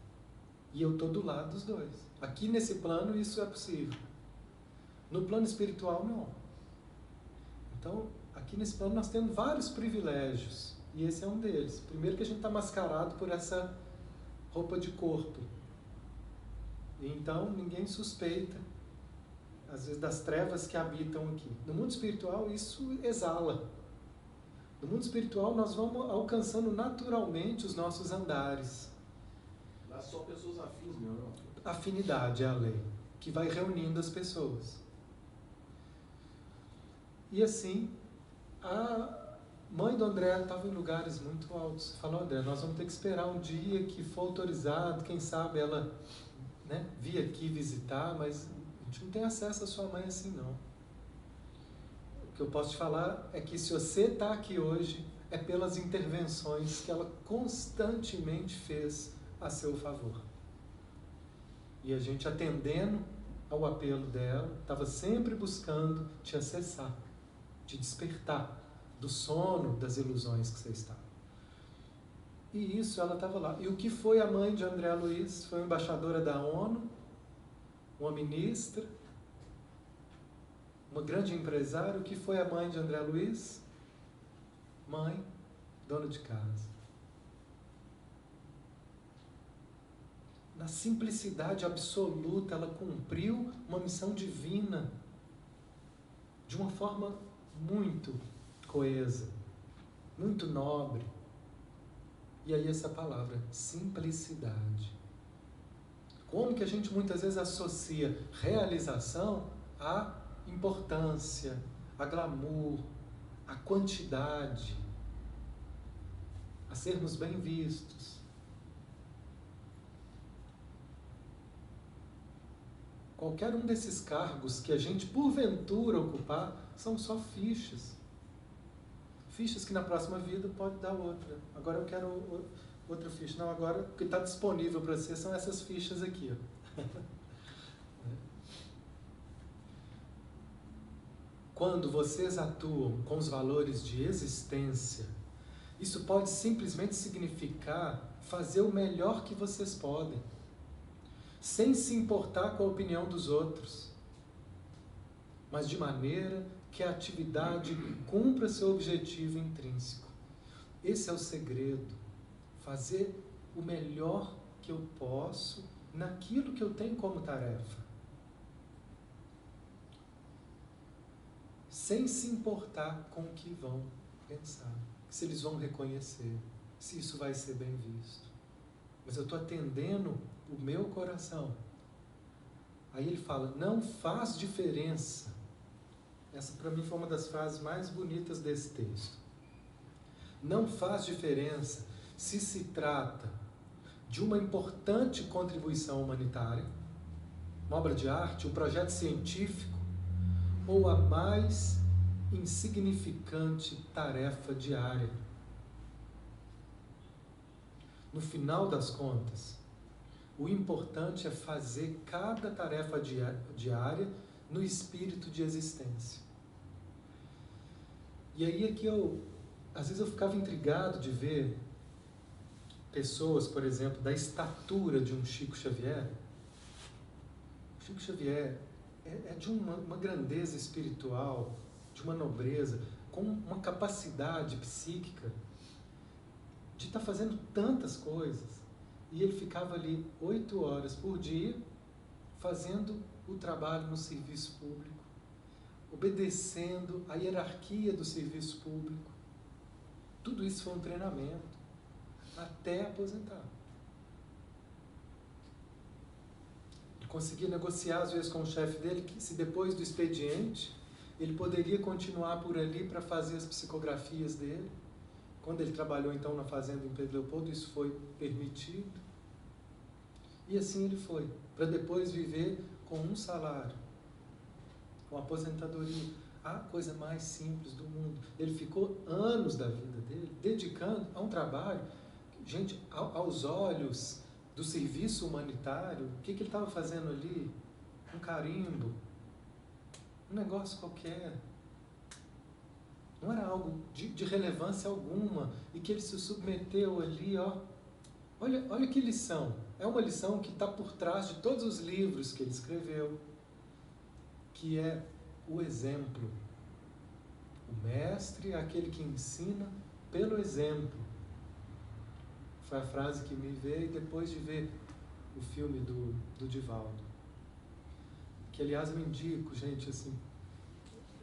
Speaker 1: E eu estou do lado dos dois. Aqui nesse plano isso é possível. No plano espiritual, não. Então, aqui nesse plano nós temos vários privilégios. E esse é um deles. Primeiro que a gente está mascarado por essa roupa de corpo. E então, ninguém suspeita, às vezes, das trevas que habitam aqui. No mundo espiritual, isso exala. No mundo espiritual, nós vamos alcançando naturalmente os nossos andares.
Speaker 2: Lá só pessoas afins, meu irmão.
Speaker 1: Afinidade é a lei, que vai reunindo as pessoas. E assim, a mãe do André estava em lugares muito altos. Falou: André, nós vamos ter que esperar um dia que for autorizado, quem sabe ela, né, vir aqui visitar, mas a gente não tem acesso à sua mãe assim, não. O que eu posso te falar é que se você está aqui hoje, é pelas intervenções que ela constantemente fez a seu favor. E a gente, atendendo ao apelo dela, estava sempre buscando te acessar, te despertar do sono das ilusões que você estava. E isso, ela estava lá. E o que foi a mãe de André Luiz? Foi uma embaixadora da ONU, uma ministra, uma grande empresária. O que foi a mãe de André Luiz? Mãe, dona de casa. Na simplicidade absoluta, ela cumpriu uma missão divina de uma forma muito coesa, muito nobre. E aí essa palavra, simplicidade. Como que a gente muitas vezes associa realização à importância, a glamour, a quantidade, a sermos bem vistos. Qualquer um desses cargos que a gente porventura ocupar são só fichas. Fichas que na próxima vida pode dar outra. Agora eu quero outra ficha. Não, agora o que está disponível para você são essas fichas aqui. Ó. Quando vocês atuam com os valores de existência, isso pode simplesmente significar fazer o melhor que vocês podem, sem se importar com a opinião dos outros, mas de maneira que a atividade cumpra seu objetivo intrínseco. Esse é o segredo, fazer o melhor que eu posso naquilo que eu tenho como tarefa, sem se importar com o que vão pensar, se eles vão reconhecer, se isso vai ser bem visto. Mas eu estou atendendo o meu coração. Aí ele fala, não faz diferença. Essa para mim foi uma das frases mais bonitas desse texto. Não faz diferença se se trata de uma importante contribuição humanitária, uma obra de arte, um projeto científico, ou a mais insignificante tarefa diária. No final das contas, o importante é fazer cada tarefa diária no espírito de existência. E aí é que às vezes eu ficava intrigado de ver pessoas, por exemplo, da estatura de um Chico Xavier. O Chico Xavier é de uma grandeza espiritual, de uma nobreza, com uma capacidade psíquica de estar fazendo tantas coisas. E ele ficava ali 8 horas por dia, fazendo o trabalho no serviço público, obedecendo a hierarquia do serviço público. Tudo isso foi um treinamento, até aposentar. Ele conseguia negociar, às vezes, com o chefe dele, que se depois do expediente, ele poderia continuar por ali para fazer as psicografias dele. Quando ele trabalhou, então, na fazenda em Pedro Leopoldo, isso foi permitido. E assim ele foi, para depois viver com um salário, com aposentadoria, a coisa mais simples do mundo. Ele ficou anos da vida dele dedicando a um trabalho, gente, aos olhos do serviço humanitário, o que ele estava fazendo ali? um carimbo, um negócio qualquer. Não era algo de relevância alguma, e que ele se submeteu ali, ó. Olha que lição. É uma lição que está por trás de todos os livros que ele escreveu, que é o exemplo. O mestre é aquele que ensina pelo exemplo. Foi a frase que me veio depois de ver o filme do Divaldo. Que, aliás, eu indico, gente, assim,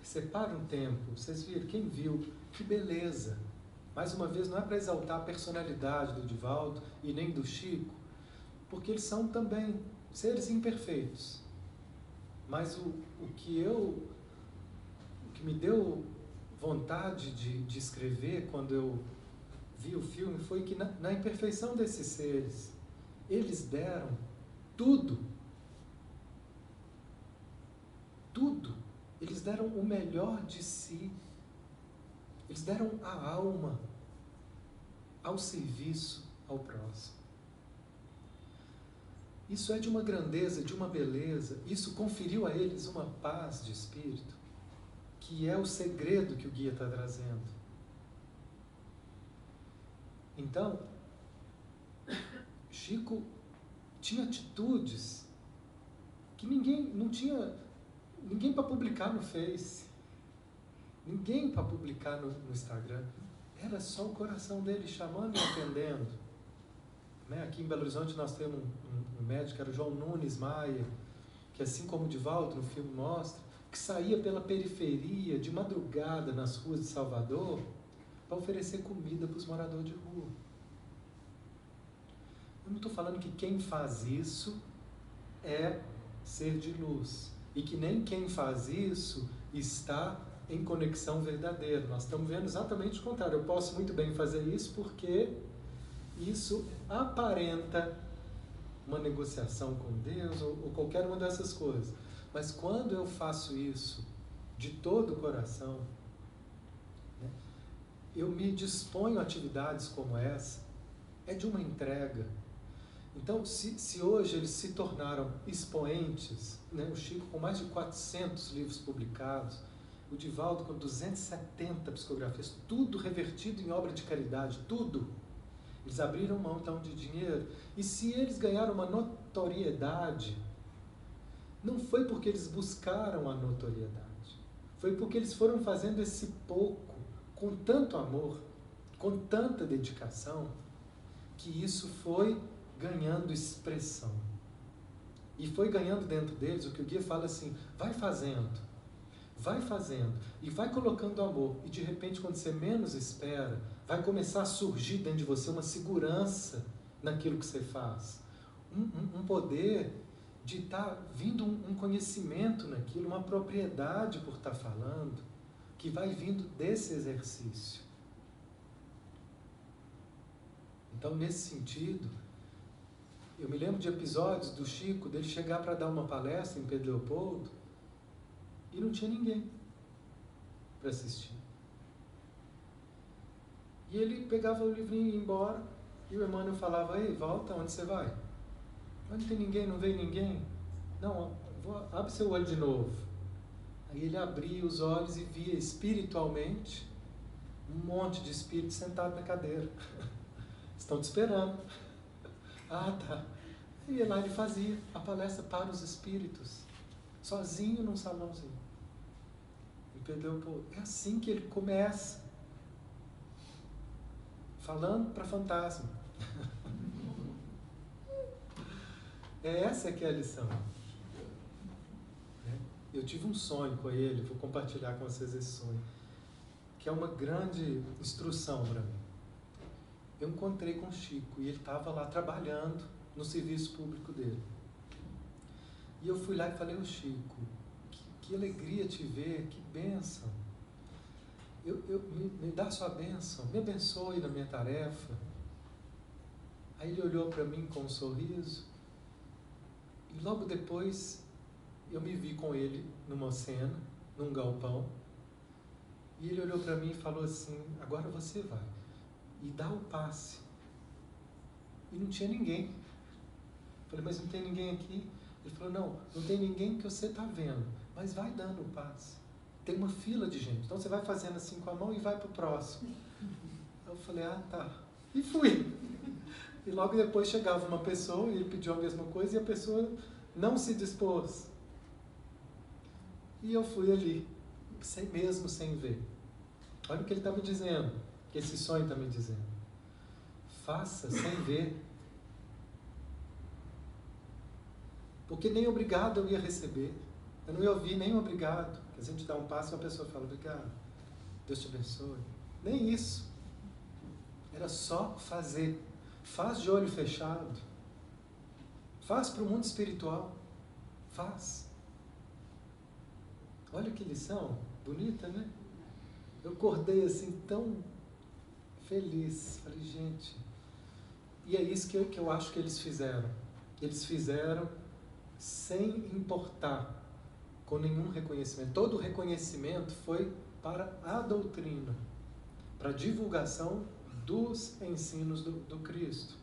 Speaker 1: separa um tempo. Vocês viram, quem viu, que beleza. Mais uma vez, não é para exaltar a personalidade do Divaldo e nem do Chico, porque eles são também seres imperfeitos. Mas o que me deu vontade de escrever quando eu vi o filme foi que na imperfeição desses seres, eles deram tudo. Tudo. Eles deram o melhor de si. Eles deram a alma ao serviço ao próximo. Isso é de uma grandeza, de uma beleza. Isso conferiu a eles uma paz de espírito, que é o segredo que o guia está trazendo. Então, Chico tinha atitudes que não tinha ninguém para publicar no Face, ninguém para publicar no Instagram. Era só o coração dele chamando e atendendo. Né? Aqui em Belo Horizonte nós temos um médico, que era o João Nunes Maia, que, assim como o Divaldo no filme mostra, que saía pela periferia de madrugada nas ruas de Salvador para oferecer comida para os moradores de rua. Eu não estou falando que quem faz isso é ser de luz, e que nem quem faz isso está em conexão verdadeira. Nós estamos vendo exatamente o contrário. Eu posso muito bem fazer isso porque isso aparenta uma negociação com Deus ou qualquer uma dessas coisas. Mas quando eu faço isso de todo o coração, né, eu me disponho a atividades como essa, é de uma entrega. Então, se hoje eles se tornaram expoentes, né, o Chico com mais de 400 livros publicados, o Divaldo com 270 psicografias, tudo revertido em obra de caridade, tudo. Eles abriram mão, então, de dinheiro. E se eles ganharam uma notoriedade, não foi porque eles buscaram a notoriedade. Foi porque eles foram fazendo esse pouco com tanto amor, com tanta dedicação, que isso foi ganhando expressão. E foi ganhando dentro deles o que o guia fala assim, vai fazendo, e vai colocando amor. E de repente, quando você menos espera, vai começar a surgir dentro de você uma segurança naquilo que você faz. Um poder de estar vindo um conhecimento naquilo, uma propriedade por estar falando, que vai vindo desse exercício. Então, nesse sentido, eu me lembro de episódios do Chico, dele chegar para dar uma palestra em Pedro Leopoldo, e não tinha ninguém para assistir. E ele pegava o livrinho e ia embora, e o Emmanuel falava, ei, volta, onde você vai? Não tem ninguém, não veio ninguém? Não, abre seu olho de novo. Aí ele abria os olhos e via espiritualmente um monte de espíritos sentados na cadeira. Estão te esperando. Ah, tá. E lá ele fazia a palestra para os espíritos, sozinho num salãozinho. Entendeu? É assim que ele começa, falando para fantasma. Essa que é a lição. Eu tive um sonho com ele, vou compartilhar com vocês esse sonho, que é uma grande instrução para mim. Eu encontrei com o Chico e ele estava lá trabalhando no serviço público dele. E eu fui lá e falei, ô Chico, que alegria te ver, que bênção. Me dá sua bênção, me abençoe na minha tarefa. Aí ele olhou para mim com um sorriso e logo depois eu me vi com ele numa cena, num galpão, e ele olhou para mim e falou assim, agora você vai e dá o passe. E não tinha ninguém. Falei, mas não tem ninguém aqui? Ele falou, não tem ninguém que você está vendo, mas vai dando o passe. Tem uma fila de gente, então você vai fazendo assim com a mão e vai para o próximo. Eu falei, tá. E fui. E logo depois chegava uma pessoa e ele pediu a mesma coisa e a pessoa não se dispôs. E eu fui ali, mesmo sem ver. Olha o que ele está me dizendo, que esse sonho está me dizendo. Faça sem ver. Porque nem obrigado eu ia receber. Eu não ia ouvir nem obrigado. A gente dá um passo e a pessoa fala, obrigado, Deus te abençoe. Nem isso. Era só fazer. Faz de olho fechado. Faz para o mundo espiritual. Faz. Olha que lição bonita, né? Eu acordei assim tão feliz. Falei, gente... E é isso que eu acho que eles fizeram. Eles fizeram sem importar com nenhum reconhecimento. Todo o reconhecimento foi para a doutrina, para a divulgação dos ensinos do Cristo.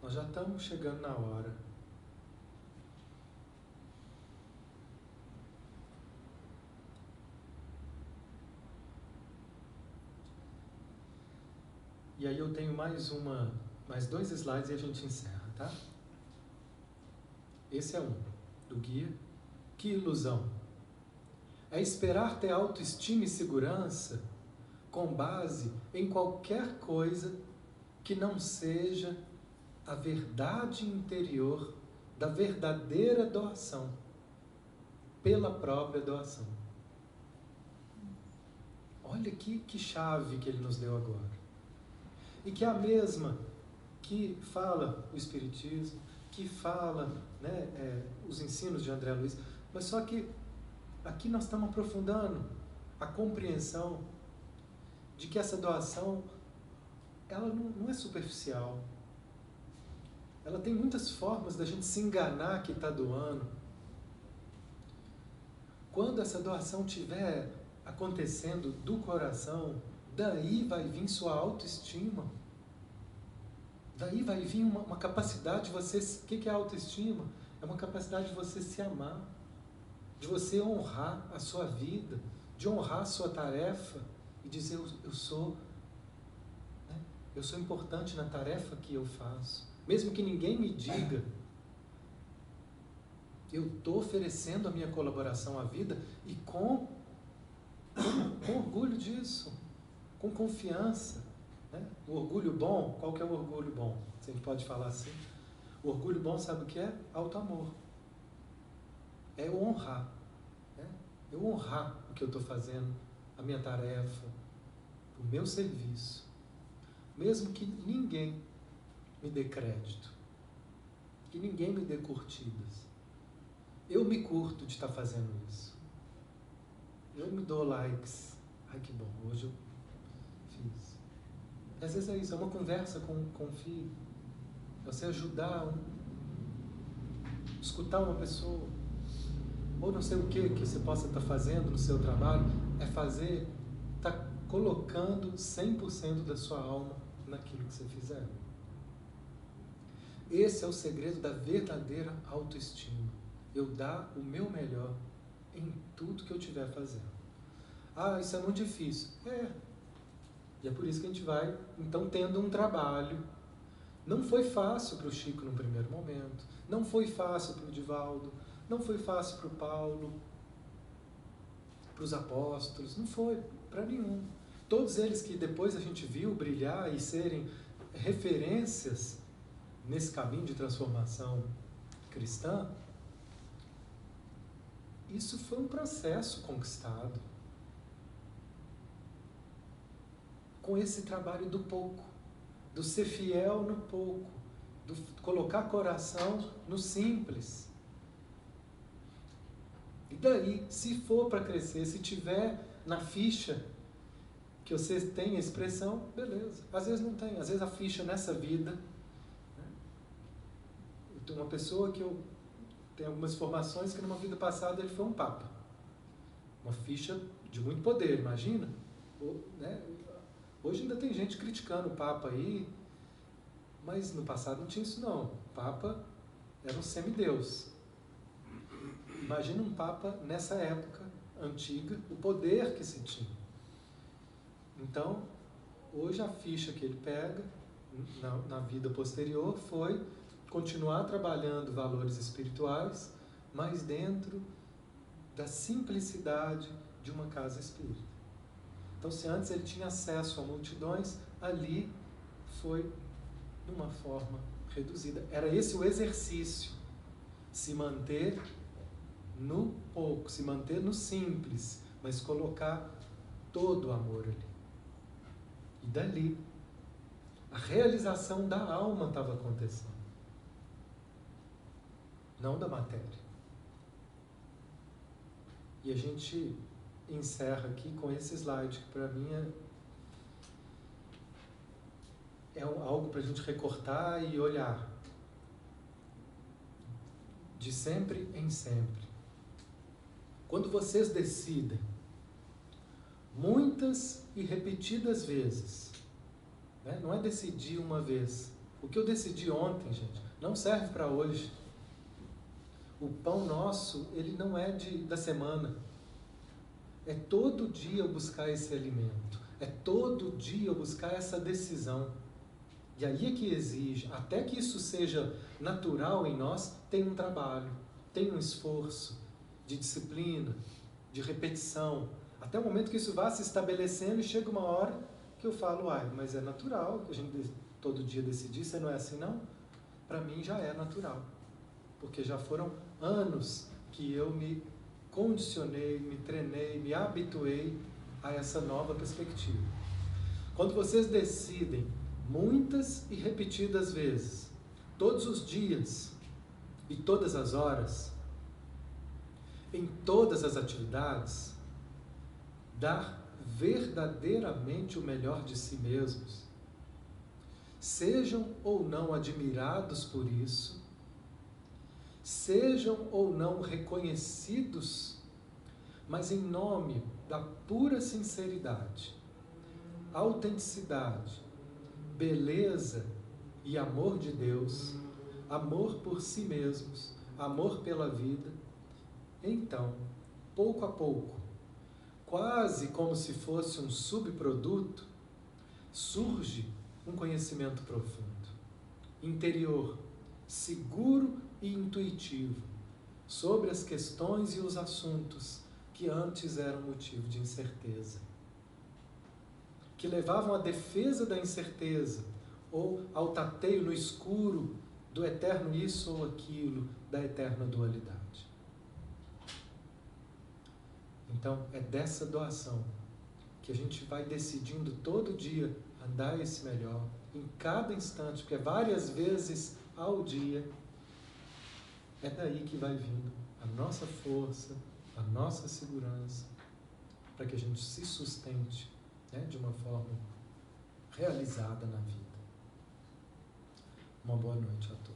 Speaker 1: Nós já estamos chegando na hora. E aí eu tenho mais 2 slides e a gente encerra, tá? Esse é um, do guia. Que ilusão! É esperar ter autoestima e segurança com base em qualquer coisa que não seja a verdade interior da verdadeira doação, pela própria doação. Olha que chave que ele nos deu agora. E que é a mesma que fala o Espiritismo, que fala, né, os ensinos de André Luiz, mas só que aqui nós estamos aprofundando a compreensão de que essa doação, ela não é superficial. Ela tem muitas formas da gente se enganar que está doando. Quando essa doação estiver acontecendo do coração, daí vai vir sua autoestima. Daí vai vir uma capacidade de você... O que é autoestima? É uma capacidade de você se amar, de você honrar a sua vida, de honrar a sua tarefa e dizer, eu sou importante na tarefa que eu faço. Mesmo que ninguém me diga, eu estou oferecendo a minha colaboração à vida e com orgulho disso, com confiança. Né? O orgulho bom, qual que é o orgulho bom? Se a gente pode falar assim. O orgulho bom, sabe o que é? Auto-amor. É eu honrar. Né? Eu honrar o que eu estou fazendo, a minha tarefa, o meu serviço. Mesmo que ninguém me dê crédito, que ninguém me dê curtidas. Eu me curto de estar fazendo isso. Eu me dou likes. Ai, que bom, hoje eu fiz. Às vezes é isso, é uma conversa com o filho. Você ajudar, escutar uma pessoa. Ou não sei o que você possa estar fazendo no seu trabalho, é fazer, estar colocando 100% da sua alma naquilo que você fizer. Esse é o segredo da verdadeira autoestima. Eu dar o meu melhor em tudo que eu estiver fazendo. Ah, isso é muito difícil. E é por isso que a gente vai, então, tendo um trabalho. Não foi fácil para o Chico no primeiro momento. Não foi fácil para o Divaldo. Não foi fácil para o Paulo. Para os apóstolos. Não foi para nenhum. Todos eles que depois a gente viu brilhar e serem referências nesse caminho de transformação cristã, isso foi um processo conquistado. Com esse trabalho do pouco, do ser fiel no pouco, do colocar coração no simples. E daí, se for para crescer, se tiver na ficha que você tem a expressão, beleza. Às vezes não tem, às vezes a ficha nessa vida. Né? Eu tenho uma pessoa que eu tenho algumas informações que numa vida passada ele foi um papa. Uma ficha de muito poder, imagina? Né? Hoje ainda tem gente criticando o Papa aí, mas no passado não tinha isso não. O Papa era um semideus. Imagina um Papa nessa época antiga, o poder que se tinha. Então, hoje a ficha que ele pega na vida posterior foi continuar trabalhando valores espirituais, mas dentro da simplicidade de uma casa espírita. Então, se antes ele tinha acesso a multidões, ali foi de uma forma reduzida. Era esse o exercício, se manter no pouco, se manter no simples, mas colocar todo o amor ali. E dali, a realização da alma estava acontecendo, não da matéria. E a gente encerra aqui com esse slide, que para mim é algo para a gente recortar e olhar. De sempre em sempre. Quando vocês decidem, muitas e repetidas vezes, né? Não é decidir uma vez. O que eu decidi ontem, gente, não serve para hoje. O pão nosso, ele não é da semana. É todo dia eu buscar esse alimento. É todo dia eu buscar essa decisão. E aí é que exige, até que isso seja natural em nós, tem um trabalho, tem um esforço de disciplina, de repetição, até o momento que isso vá se estabelecendo e chega uma hora que eu falo, mas é natural que a gente todo dia decidir, você não é assim não? Para mim já é natural, porque já foram anos que eu me condicionei, me treinei, me habituei a essa nova perspectiva. Quando vocês decidem muitas e repetidas vezes, todos os dias e todas as horas, em todas as atividades, dar verdadeiramente o melhor de si mesmos, sejam ou não admirados por isso, sejam ou não reconhecidos, mas em nome da pura sinceridade, autenticidade, beleza e amor de Deus, amor por si mesmos, amor pela vida, então, pouco a pouco, quase como se fosse um subproduto, surge um conhecimento profundo, interior, seguro e intuitivo, sobre as questões e os assuntos que antes eram motivo de incerteza, que levavam à defesa da incerteza, ou ao tateio no escuro do eterno isso ou aquilo, da eterna dualidade. Então, é dessa doação que a gente vai decidindo todo dia andar esse melhor, em cada instante, porque várias vezes ao dia, é daí que vai vindo a nossa força, a nossa segurança, para que a gente se sustente, né, de uma forma realizada na vida. Uma boa noite a todos.